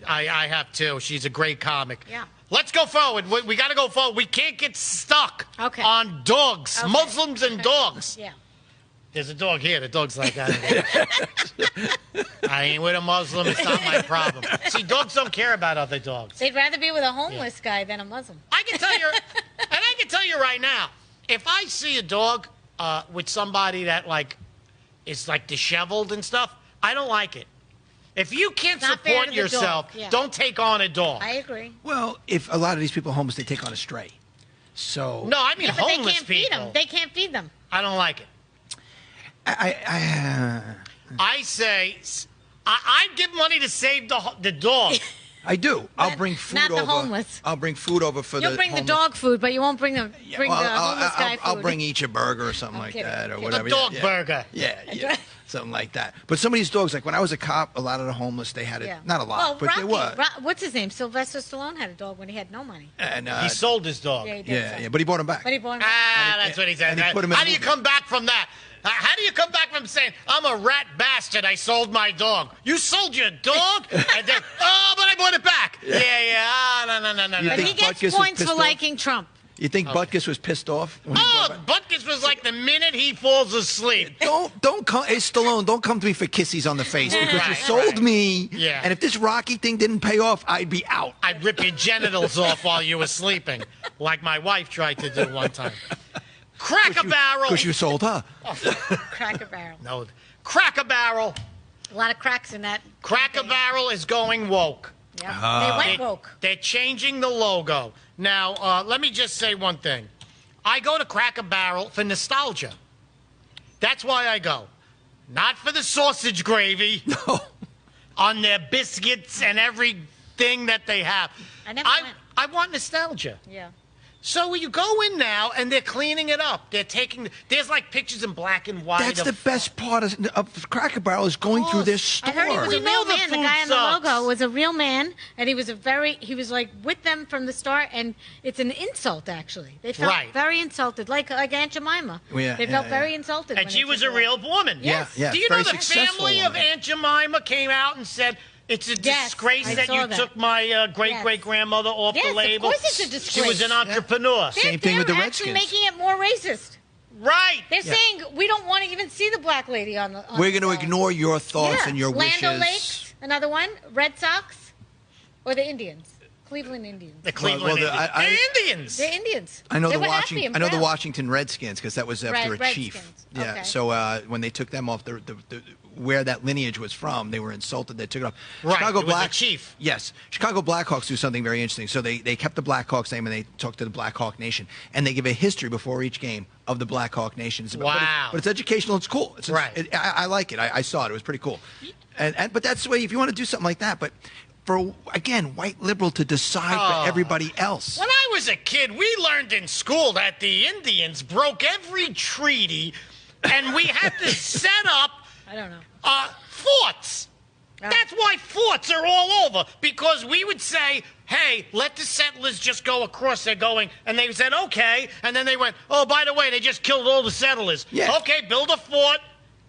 B: I have too. She's a great comic.
C: Yeah.
B: Let's go forward. We got to go forward. We can't get stuck
C: Okay.
B: on dogs,
C: Okay.
B: Muslims and dogs.
C: Yeah.
B: There's a dog here. The dog's like, I ain't with a Muslim. It's not my problem. See, dogs don't care about other dogs.
C: They'd rather be with a homeless guy than a Muslim.
B: I can tell you, and I can tell you right now, if I see a dog with somebody that is disheveled and stuff, I don't like it. If you can't
C: Not fair
B: support
C: to the
B: yourself,
C: dog, yeah.
B: don't take on a dog.
C: I agree.
A: Well, if a lot of these people are homeless, they take on a stray. So
B: No, I mean
C: Yeah, but they
B: homeless
C: can't feed
B: people.
C: them. They can't feed them.
B: I don't like it. I say, I'd give money to save the dog.
A: I do. I'll bring food
C: not the
A: over.
C: homeless.
A: I'll bring food over for
C: You'll
A: the
C: bring the
A: homeless.
C: dog food, but you won't bring the homeless guy food.
A: I'll bring each a burger or something
C: I'm
A: like
C: kidding,
A: that or
C: kidding.
A: whatever.
B: A dog
A: yeah.
B: burger.
A: Yeah, something like that. But some of these dogs, like when I was a cop, a lot of the homeless, they had it.
C: Yeah.
A: Not a lot,
C: Well,
A: but
C: Rocky,
A: they were.
C: what's his name? Sylvester Stallone had a dog when he had no money.
A: And
B: He sold his dog.
C: Yeah, he did.
A: yeah, but he bought him back.
C: But he bought him.
B: That's what he said.
A: and he put him in
B: How
A: the
B: do you
A: movie.
B: come back from that? How do you come back from saying, I'm a rat bastard, I sold my dog? You sold your dog? And then, oh, but I bought it back. Yeah. No.
A: You
C: But
A: think
C: he gets
A: Butkus was
C: points for
A: pissed off?
C: liking Trump.
A: You think Butkus was pissed off? When he
B: Oh,
A: bought back?
B: Butkus was like the minute he falls asleep.
A: Don't come, hey Stallone, don't come to me for kissies on the face because you
B: Right,
A: sold
B: right.
A: me.
B: Yeah.
A: And if this Rocky thing didn't pay off, I'd be out.
B: I'd rip your genitals off while you were sleeping, like my wife tried to do one time. Cracker Barrel.
A: Because you sold her.
C: Cracker Barrel.
B: No, Cracker Barrel.
C: A lot of cracks in that.
B: Cracker Barrel is going woke.
C: Yeah. They went woke.
B: They're changing the logo. Now, let me just say one thing. I go to Cracker Barrel for nostalgia. That's why I go. Not for the sausage gravy.
A: No.
B: On their biscuits and everything that they have.
C: I never went.
B: I want nostalgia.
C: Yeah.
B: So you go in now, and they're cleaning it up. They're there's like pictures in black and white.
A: That's the best part of Cracker Barrel is going through their
C: I
A: store.
C: heard he was a
B: We know
C: real
B: the
C: man. The
B: food
C: guy on
B: sucks.
C: the logo was a real man, and he was like with them from the start, and it's an insult actually. They felt
B: Right.
C: very insulted, like Aunt Jemima.
A: Yeah,
C: they
A: yeah,
C: felt
A: yeah.
C: very insulted.
B: And
C: when
B: she
C: they
B: was
C: took
B: a
C: her
B: real
C: out.
B: woman.
C: Yes.
A: Yeah,
B: Do you know
A: very
B: the
A: successful
B: family of
A: woman.
B: Aunt Jemima came out and said, it's a
C: Yes,
B: disgrace
C: I
B: that
C: saw
B: you
C: that.
B: took my great-great-grandmother off
C: Yes,
B: the
C: of
B: label?
C: course it's a
B: She was an
C: disgrace.
B: entrepreneur.
A: Same thing with the
C: They're actually
A: Redskins.
C: making it more racist.
B: Right.
C: They're saying we don't want to even see the black lady on the.
A: We're going to ignore your thoughts
C: Yeah.
A: and your
C: Land
A: wishes.
C: O'Lakes, another one. Red Sox, or the Indians. Cleveland Indians.
B: The Cleveland
A: well,
B: Indians.
A: I-
B: They're Indians.
C: They're Indians.
A: I know
C: They
A: the
C: were happy and proud.
A: Washington Redskins because that was after
C: Right,
A: a chief.
C: Redskins.
A: Yeah.
C: Okay.
A: So when they took them off, the where that lineage was from, they were insulted. They took it off.
B: Right,
A: Chicago
B: it was a
A: Black
B: chief.
A: Yes, Chicago Blackhawks do something very interesting. So they kept the Blackhawks name and they talked to the Blackhawk Nation and they give a history before each game of the Blackhawk Nation.
B: Wow.
A: But it's educational. It's cool.
B: Right.
A: I like it. I saw it. It was pretty cool. But that's the way if you want to do something like that. But for again, white liberal to decide for everybody else.
B: When I was a kid, we learned in school that the Indians broke every treaty, and we had to set up
C: I don't know.
B: forts. That's why forts are all over, because we would say, hey, let the settlers just go across. They're going, and they said, okay, and then they went, oh, by the way, they just killed all the settlers.
A: Yeah.
B: Okay, build a fort,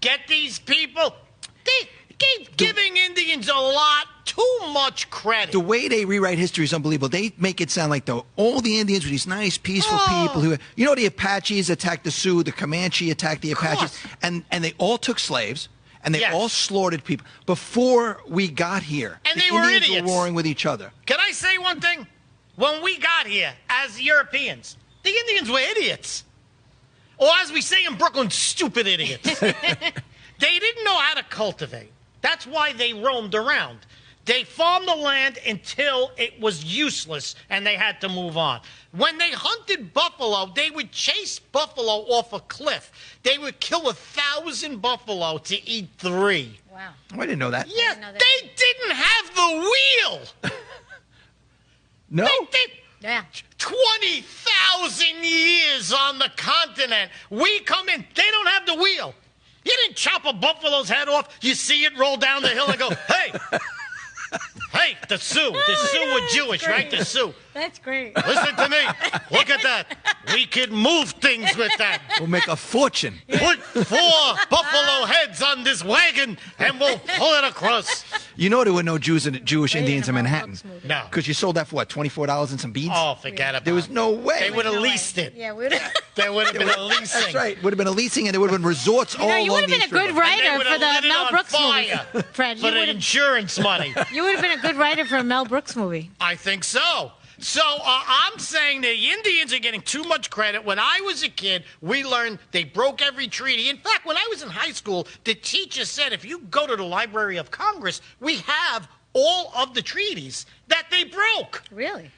B: get these people. They keep giving Indians a lot too much credit.
A: The way they rewrite history is unbelievable. They make it sound like all the Indians were these nice, peaceful people who, the Apaches attacked the Sioux, the Comanche attacked the Apaches, and they all took slaves. and they all slaughtered people before we got here.
B: And
A: the
B: they were
A: Indians
B: idiots.
A: were warring with each other.
B: Can I say one thing? When we got here as Europeans, the Indians were idiots. Or as we say in Brooklyn, stupid idiots. They didn't know how to cultivate. That's why they roamed around. They farmed the land until it was useless and they had to move on. When they hunted buffalo, they would chase buffalo off a cliff. They would kill 1,000 buffalo to eat 3.
C: Wow.
A: I didn't know that.
B: Yeah, they didn't have the wheel.
A: No?
C: Yeah.
B: 20,000 years on the continent. We come in, they don't have the wheel. You didn't chop a buffalo's head off. You see it roll down the hill and go, hey. Hey, the Sioux. The Sioux were Jewish, right? The Sioux.
C: That's great.
B: Listen to me. Look at that. We could move things with that.
A: We'll make a fortune.
B: Put 4 buffalo heads on this wagon and we'll pull it across.
A: You know there were no Jewish Indians in Manhattan.
B: No.
A: Because you sold that for what, $24 and some beads?
B: Oh, forget about it.
A: There was no way.
B: They would have leased it.
C: Yeah, we would have.
B: There would have been a leasing.
A: That's right. Would have been a leasing, and there would have been resorts all
C: You would
A: along
C: have been a good writer for the Mel Brooks movie. Fred,
B: for the insurance money.
C: You would have been a good writer for a Mel Brooks movie.
B: I think so. So I'm saying the Indians are getting too much credit. When I was a kid, we learned they broke every treaty. In fact, when I was in high school, the teacher said if you go to the Library of Congress, we have all of the treaties that they broke.
C: Really?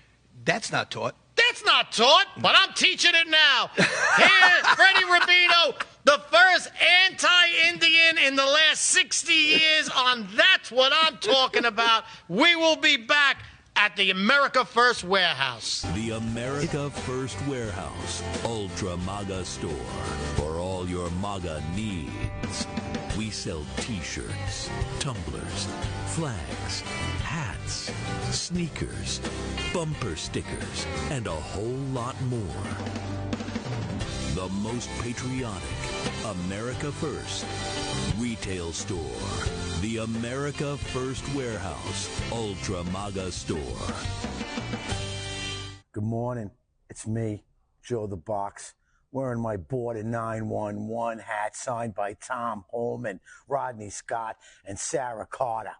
A: That's not taught.
B: That's not taught, but I'm teaching it now. Here, Freddie Rubino, the first anti-Indian in the last 60 years on That's What I'm Talking About. We will be back at the America First Warehouse.
N: The America First Warehouse Ultra MAGA Store. For all your MAGA needs. We sell t-shirts, tumblers, flags, hats, sneakers, bumper stickers, and a whole lot more. The most patriotic America First retail store. The America First Warehouse Ultra MAGA Store.
J: Good morning. It's me, Joe the Box, wearing my Border 911 hat signed by Tom Holman, Rodney Scott, and Sarah Carter.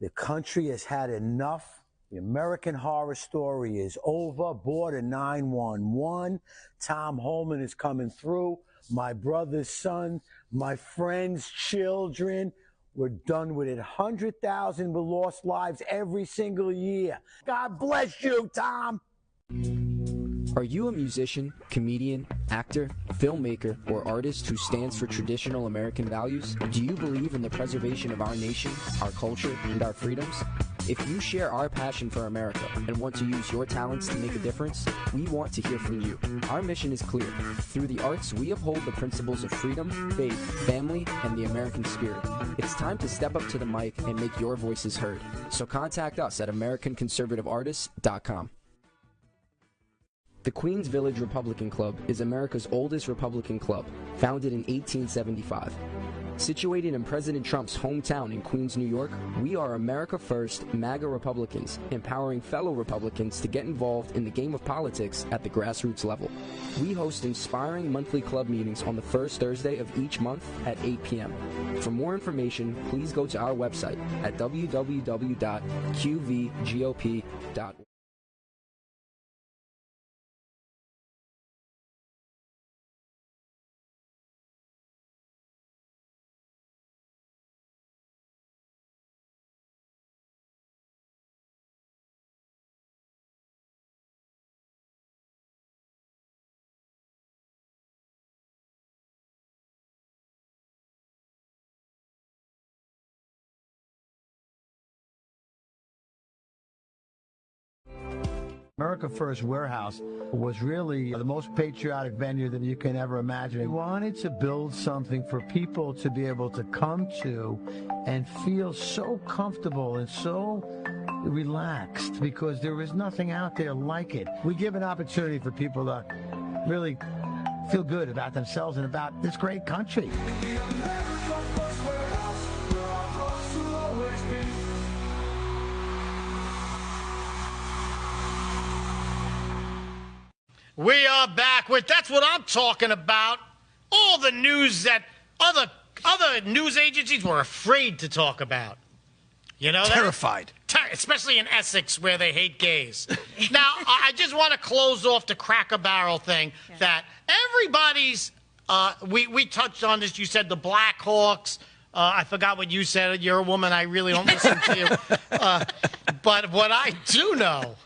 J: The country has had enough. The American Horror Story is over. Border 911. Tom Holman is coming through. My brother's son, my friends' children. We're done with it. 100,000 were lost lives every single year. God bless you, Tom.
O: Are you a musician, comedian, actor, filmmaker, or artist who stands for traditional American values? Do you believe in the preservation of our nation, our culture, and our freedoms? If you share our passion for America and want to use your talents to make a difference, we want to hear from you. Our mission is clear. Through the arts, we uphold the principles of freedom, faith, family, and the American spirit. It's time to step up to the mic and make your voices heard. So contact us at AmericanConservativeArtists.com. The Queens Village Republican Club is America's oldest Republican club, founded in 1875. Situated in President Trump's hometown in Queens, New York, we are America First MAGA Republicans, empowering fellow Republicans to get involved in the game of politics at the grassroots level. We host inspiring monthly club meetings on the first Thursday of each month at 8 p.m. For more information, please go to our website at www.qvgop.org.
J: America First Warehouse was really the most patriotic venue that you can ever imagine. We wanted to build something for people to be able to come to and feel so comfortable and so relaxed, because there is nothing out there like it. We give an opportunity for people to really feel good about themselves and about this great country.
B: We are back with That's What I'm Talking About. All the news that other other news agencies were afraid to talk about. You know that?
A: Terrified.
B: Especially in Essex, where they hate gays. Now, I just want to close off the Cracker Barrel thing, that everybody's, we touched on this, you said the Black Hawks. I forgot what you said. You're a woman, I really don't listen to you. But what I do know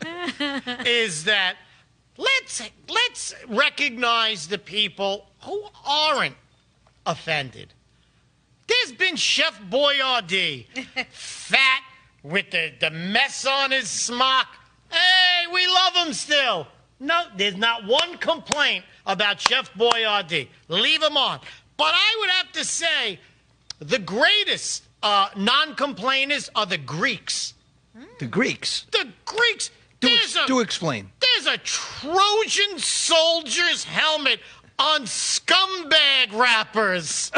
B: is that let's recognize the people who aren't offended. There's been Chef Boyardee, fat with the mess on his smock. Hey, we love him still. No, there's not one complaint about Chef Boyardee. Leave him on. But I would have to say the greatest non-complainers are the Greeks.
A: The Greeks?
B: The Greeks.
A: Do explain.
B: There's a Trojan soldier's helmet on scumbag rappers.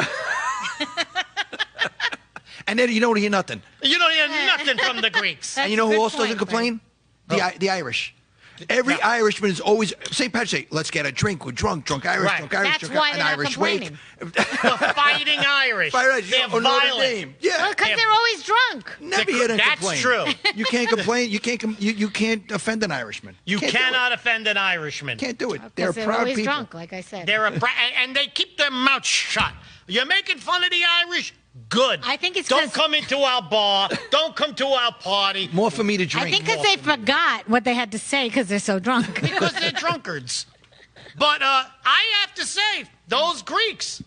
A: And then you don't hear nothing.
B: You don't hear nothing from the Greeks.
A: And you know who else doesn't complain? The Irish. Every Irishman is always, St. Patrick's Day, let's get a drink. We're drunk Irish,
B: Right.
A: drunk Irish,
C: That's
A: drunk
C: why
A: an
C: they're not
A: Irish
C: complaining.
A: wake.
B: The fighting Irish. They're
A: Notre
B: violent.
A: Dame. Yeah.
C: Because they're always drunk.
A: Never hear them
B: That's
A: complain.
B: true.
A: You can't complain. You can't offend an Irishman.
B: You
A: Can't do
B: cannot offend an Irishman.
A: Can't do it. They're
C: Because they're
A: proud
C: always
A: people.
C: drunk, like I said.
B: They're and they keep their mouth shut. You're making fun of the Irish? Good.
C: I think it's
B: Don't
C: 'cause-
B: come into our bar. Don't come to our party.
A: More for me to drink.
C: I think because they forgot what they had to say because they're so drunk.
B: Because they're drunkards. But I have to say, those Greeks,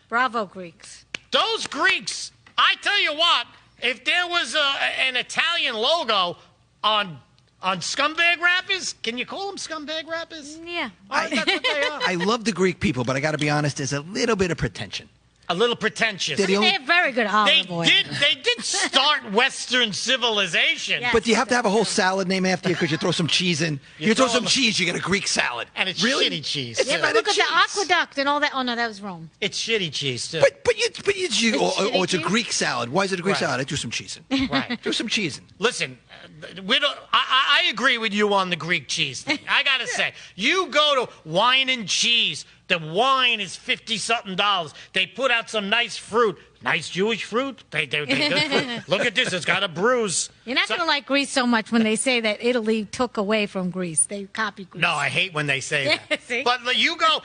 C: Bravo, Greeks.
B: those Greeks, I tell you what, if there was an Italian logo on scumbag rappers, can you call them scumbag rappers?
C: Yeah.
B: That's what they are.
A: I love the Greek people, but I got to be honest, there's a little bit of pretension.
B: A little pretentious.
A: They're the
C: They
A: only-
C: have very good olive oil.
B: They did start Western civilization.
C: Yes.
A: But do you have to have a whole salad name after you because you throw some cheese in? You throw
B: throw
A: some
B: them-
A: cheese, you get a Greek salad.
B: And it's
A: really?
B: shitty cheese.
C: Yeah,
B: too.
C: but look at the aqueduct and all that. Oh, no, that was Rome.
B: It's shitty cheese, too.
A: But
C: It's
A: it's a
C: cheese?
A: Greek salad. Why is it a Greek
B: Right.
A: salad? I threw some cheese in.
B: Right.
A: Threw some cheese in.
B: Listen, we don't. I agree with you on the Greek cheese thing. I gotta say, you go to Wine and Cheese. The wine is $50-something. They put out some nice fruit, nice Jewish fruit. They good fruit. Look at this; it's got a bruise.
C: You're not going to like Greece so much when they say that Italy took away from Greece. They copied Greece.
B: No, I hate when they say that.
C: See?
B: But you go,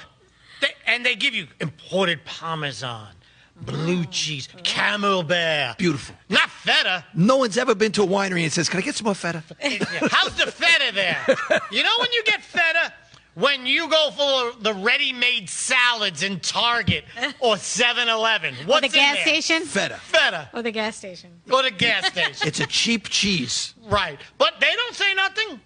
B: and they give you imported Parmesan, blue cheese, Camembert.
A: Beautiful.
B: Not feta.
A: No one's ever been to a winery and says, "Can I get some more feta?"
B: How's the feta there? You know when you get feta? When you go for the ready-made salads in Target or 7-Eleven.
C: Or
B: What's
C: the
B: in
C: gas
B: there?
C: station.
A: Feta.
B: Feta.
C: Or the gas station.
B: Or the gas station.
A: It's a cheap cheese.
B: Right. But they don't say nothing.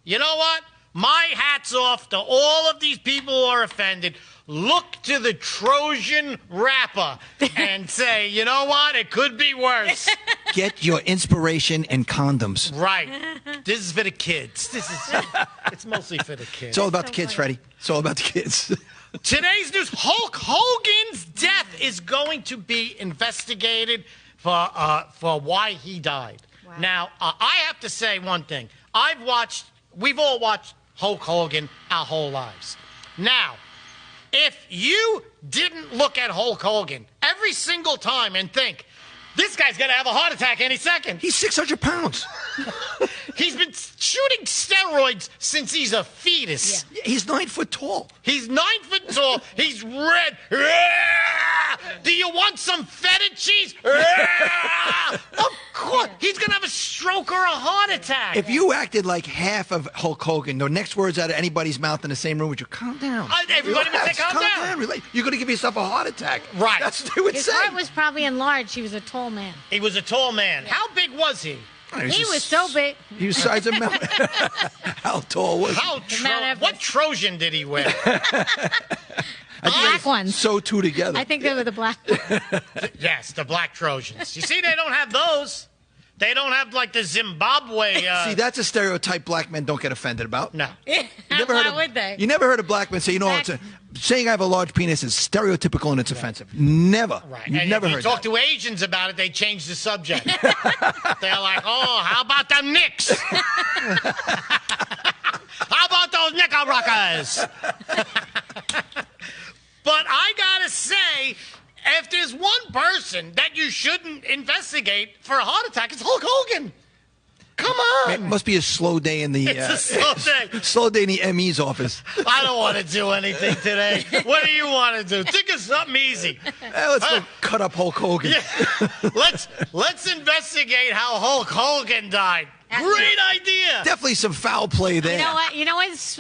B: You know what? My hat's off to all of these people who are offended. Look to the Trojan rapper and say, you know what? It could be worse.
A: Get your inspiration in condoms.
B: Right. This is for the kids. It's mostly for the kids.
A: It's all about the kids, Freddie. It's all about the kids.
B: Today's news, Hulk Hogan's death is going to be investigated for why he died. Wow. Now, I have to say one thing. We've all watched Hulk Hogan our whole lives. Now, if you didn't look at Hulk Hogan every single time and think, this guy's going to have a heart attack any second.
A: He's 600 pounds.
B: He's been shooting steroids since he's a fetus.
A: Yeah. He's 9 foot tall.
B: He's 9 foot tall. He's red. Do you want some feta cheese? Of course. He's going to have a stroke or a heart attack.
A: If you acted like half of Hulk Hogan, the next words out of anybody's mouth in the same room would you calm down.
B: Everybody would say, calm down.
A: You're going to give yourself a heart attack.
B: Right.
A: That's what they would
C: His
A: say.
C: heart was probably enlarged. He was a tall man.
B: He was a tall man. Yeah. How big was he?
C: He was so big.
A: He was size of Mount. How tall was he?
B: What Trojan did he wear?
C: Black ones.
A: So two together.
C: I think they were the black ones.
B: Yes, the black Trojans. You see, they don't have those. They don't have, like, the Zimbabwe...
A: See, that's a stereotype black men don't get offended about.
B: No.
C: Why would they?
A: You never heard a black man say, you know, saying I have a large penis is stereotypical and it's offensive. Never.
B: Right.
A: You've
B: and
A: never
B: if
A: heard
B: you talk
A: that.
B: to Asians about it, they change the subject. They're like, oh, how about them Knicks? How about those Knickerbockers? But I gotta say, if there's one person that you shouldn't investigate for a heart attack, it's Hulk Hogan. Come on.
A: It must be a slow day in the
B: It's a slow day.
A: slow day in the ME's office.
B: I don't want to do anything today. What do you want to do? Think of something easy.
A: Let's go cut up Hulk Hogan.
B: Yeah. Let's investigate how Hulk Hogan died. Great idea.
A: Definitely some foul play there.
C: You know what?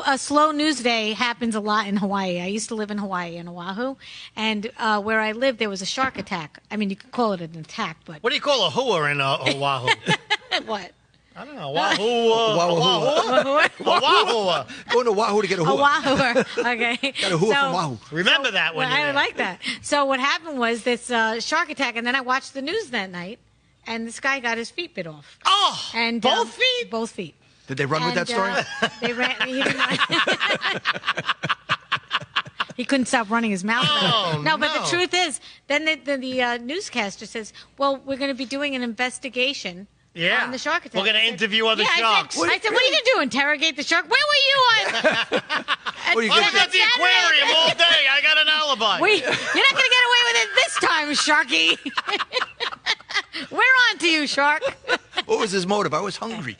C: A slow news day happens a lot in Hawaii. I used to live in Hawaii, in Oahu, and where I lived, there was a shark attack. I mean, you could call it an attack, but
B: What do you call a hooer in Oahu?
C: what?
B: I don't know. Oahu.
A: Going to Oahu to get a hooer.
C: Oahu. Okay.
A: Got a hooer from Oahu.
B: Remember that when
C: I
B: you're
C: like that. So what happened was this shark attack, and then I watched the news that night, and this guy got his feet bit off.
B: Oh,
C: and
B: both feet?
C: Both feet.
A: Did they run with that story?
C: They ran. He didn't. He couldn't stop running his mouth.
B: Oh,
C: no, but
B: no.
C: the truth is, then the newscaster says, "Well, we're going to be doing an investigation."
B: Yeah.
C: On the shark attack.
B: We're going to interview other sharks.
C: I said, what are you going to do? Interrogate the shark? Where were you on?
B: I was at the aquarium all day. I got an alibi.
C: You're not going to get away with it this time, Sharky. We're on to you, Shark.
A: What was his motive? I was hungry.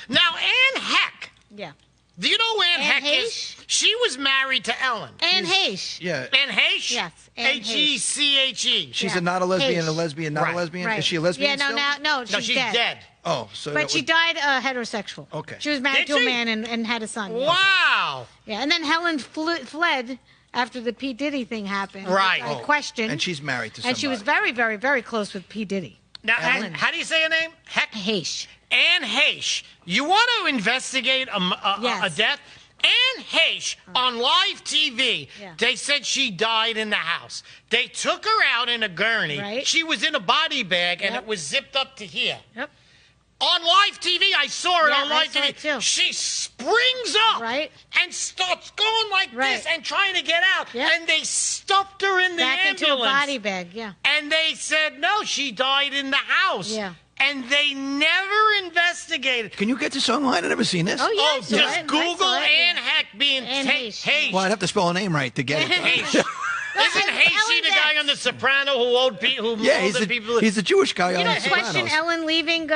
B: Now, Anne Heck.
C: Yeah.
B: Do you know who Anne Heck
C: Heche?
B: is? She was married to Ellen.
C: Anne Heche.
A: Yeah.
B: Anne Heche?
C: Yes. Anne
B: Heche.
A: She's not a lesbian,
C: Heche.
A: a lesbian, not
B: Right.
A: a lesbian?
C: Right.
A: Is she a lesbian
C: Yeah, no,
A: still?
C: she's dead.
A: Oh, so
C: But she died heterosexual.
A: Okay.
C: She was married
B: Did
C: to a
B: she?
C: man and had a son. Yeah.
B: Wow.
C: Yeah, and then Helen fled after the P. Diddy thing happened.
B: Right.
C: I questioned.
A: And she's married to somebody.
C: And she was very, very, very close with P. Diddy.
B: Now,
C: Ellen.
B: how do you say her name? Heck?
C: Heche.
B: Anne Heche. You want to investigate a
C: Yes.
B: death? Anne Heche on live TV,
C: Yeah.
B: they said she died in the house. They took her out in a gurney.
C: Right.
B: She was in a body bag, and
C: Yep.
B: it was zipped up to here.
C: Yep.
B: On live TV, I saw it
C: Yeah,
B: on
C: I
B: live
C: saw
B: TV.
C: it too.
B: She springs up and starts going like this and trying to get out.
C: Yep.
B: And they stuffed her in the
C: Back
B: ambulance.
C: into a body bag, yeah.
B: And they said, no, she died in the house.
C: Yeah.
B: And they never investigated.
A: Can you get this online? I've never seen this.
C: Oh, yeah. I saw
B: Just
C: it. I
B: Google
C: saw it,
B: Anne
C: yeah.
B: Heck being
C: Anne Heche.
B: Heche.
A: Well, I'd have to spell her name right to get it.
B: Heche. Isn't Heche the guy on The Soprano who owed people?
A: Yeah, he's the Jewish guy
C: You
A: on
C: don't
A: The Sopranos.
C: question Ellen leaving.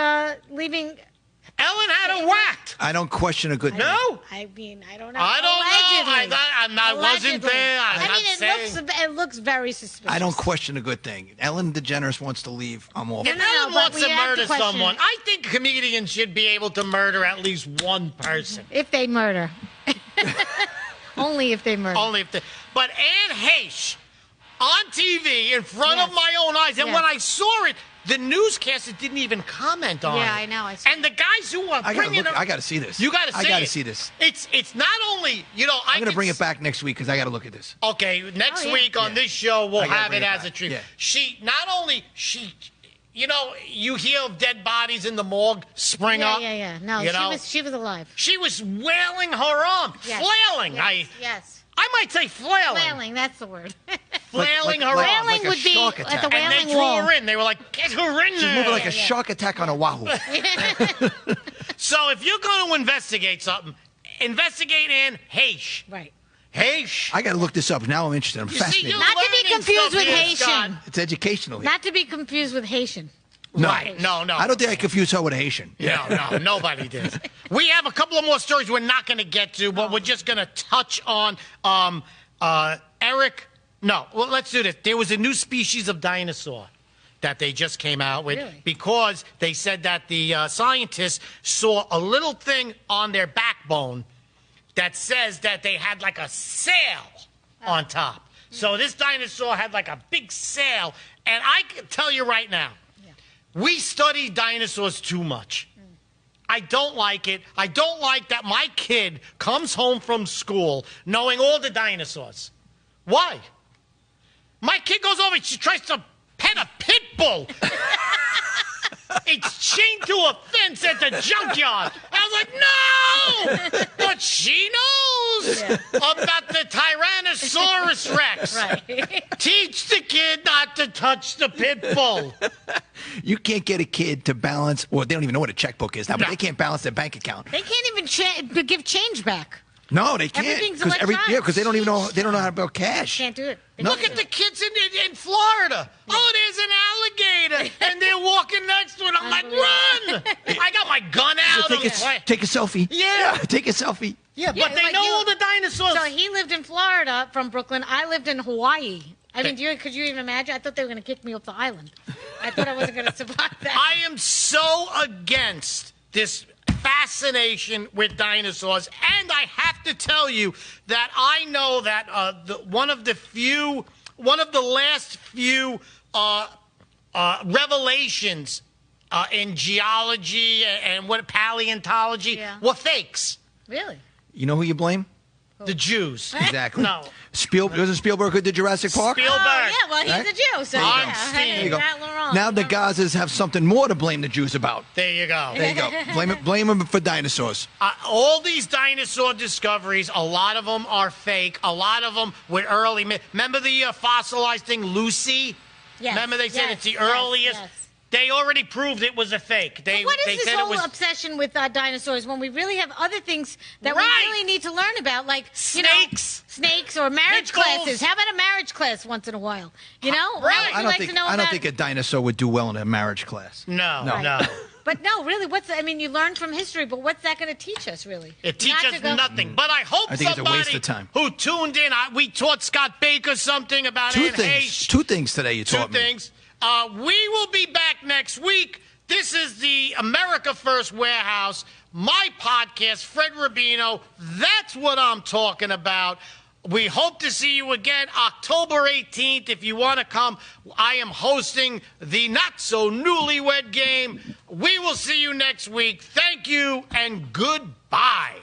B: Ellen had her whacked.
A: I don't question a good thing.
B: No.
C: I mean, I don't know.
B: I don't know. I wasn't
C: Allegedly.
B: there. I'm
C: I
B: not
C: mean,
B: saying.
C: it looks very suspicious.
A: I don't question a good thing. Ellen DeGeneres wants to leave. I'm all for
B: If
A: it.
B: Ellen
C: but
B: wants
C: we
B: to
C: have to
B: murder
C: question
B: someone,
C: it.
B: I think comedians should be able to murder at least one person.
C: If they murder. Only if they murder.
B: Only if they. But Anne Heche on TV in front of my own eyes, and
C: Yes.
B: when I saw it, the newscaster didn't even comment on it.
C: Yeah, I know. I saw
B: And the guys who are bringing
A: I got to see this.
B: You got to see
A: I got to
B: it.
A: see this.
B: It's not only
A: I'm going to bring it back next week because I got to look at this.
B: Okay, next
C: Oh, yeah.
B: week on this show we'll
A: I gotta
B: have
A: bring
B: it
A: it
B: as
A: back.
B: a treat.
A: Yeah.
B: She not only you know, you hear of dead bodies in the morgue spring up.
C: Yeah. No,
B: you know?
C: she was alive.
B: She was wailing her arm,
C: Yes.
B: flailing.
C: Yes.
B: I might say flailing.
C: Flailing, that's the word.
B: Flailing her arm.
C: Flailing
A: like a
C: would be
A: shark
C: at
A: attack.
C: the
B: And
C: wailing
B: they drew
C: wall.
B: her in. They were like, get her in
A: She's
B: there.
A: moving like a shark attack on Oahu.
B: So if you're going to investigate something, investigate Anne Heche.
C: Right.
B: Heche.
A: I got to look this up. Now I'm interested. I'm
B: You see,
A: fascinated.
B: you're
C: Not to be
B: learning
C: confused
B: stuff
C: with
B: here,
C: Haitian.
B: Scott.
A: It's educational.
C: Not to be confused with Haitian.
A: No.
B: Right. No.
A: I don't think I confuse her with a Haitian.
B: No, nobody did. We have a couple of more stories we're not going to get to, but we're just going to touch on Eric. No, well, let's do this. There was a new species of dinosaur that they just came out with because they said that the scientists saw a little thing on their backbone that says that they had like a sail on top. So this dinosaur had like a big sail, and I can tell you right now, we study dinosaurs too much. I don't like it. I don't like that my kid comes home from school knowing all the dinosaurs. Why? My kid goes over and she tries to pet a pit bull. It's chained to a fence at the junkyard. I was like, no! But she knows about the Tyrannosaurus Rex.
C: Right.
B: Teach the kid not to touch the pit bull.
A: You can't get a kid to balance, well, they don't even know what a checkbook is now, but
B: No.
A: they can't balance their bank account.
C: They can't even give change back.
A: No, they can't.
C: Everything's
A: Because
C: electronic.
A: they don't even know, they don't know how to build cash.
C: Can't do it.
B: Look at the kids in Florida. Oh, there's an alligator, and they're walking next to it. I'm like, run! I got my gun out.
A: Take a selfie.
B: Yeah.
A: Take a selfie.
B: Yeah, but they know all the dinosaurs.
C: So he lived in Florida from Brooklyn. I lived in Hawaii. I mean, could you even imagine? I thought they were going to kick me off the island. I thought I wasn't going to survive that.
B: I am so against this fascination with dinosaurs, and I have to tell you that I know that one of the last few revelations in geology and paleontology were fakes.
C: Really?
A: You know who you blame?
B: The Jews.
A: Exactly.
B: No.
A: Wasn't Spielberg who did Jurassic Park?
B: Spielberg.
C: Oh, yeah, well, he's a Jew, so
A: There you go.
C: not wrong.
A: Now the Gazas have something more to blame the Jews about.
B: There you go.
A: There you go. Blame them for dinosaurs.
B: All these dinosaur discoveries, a lot of them are fake. A lot of them were early. Remember the fossilized thing, Lucy?
C: Yes.
B: Remember they said it's the earliest?
C: Yes.
B: They already proved it was a fake.
C: What is this
B: said
C: whole
B: it was
C: obsession with dinosaurs when we really have other things that we
B: Right.
C: really need to learn about, like
B: Snakes.
C: Snakes or marriage
B: Pickles.
C: classes. How about a marriage class once in a while? You know,
B: Right.
C: How would you like to know
A: I don't
C: about
A: think a dinosaur would do well in a marriage class.
B: No.
C: But no, really, you learn from history, but what's that going to teach us, really?
B: It teaches nothing. But I hope
A: I think it's a
B: somebody
A: waste of time.
B: who tuned in, we taught Scott Baker something about
A: Two
B: Anne
A: things.
B: Heche.
A: Two things today you
B: Two
A: taught me.
B: things. We will be back next week. This is the America First Warehouse, my podcast, Fred Rubino. That's what I'm talking about. We hope to see you again October 18th. If you want to come, I am hosting the not-so-newlywed game. We will see you next week. Thank you and goodbye.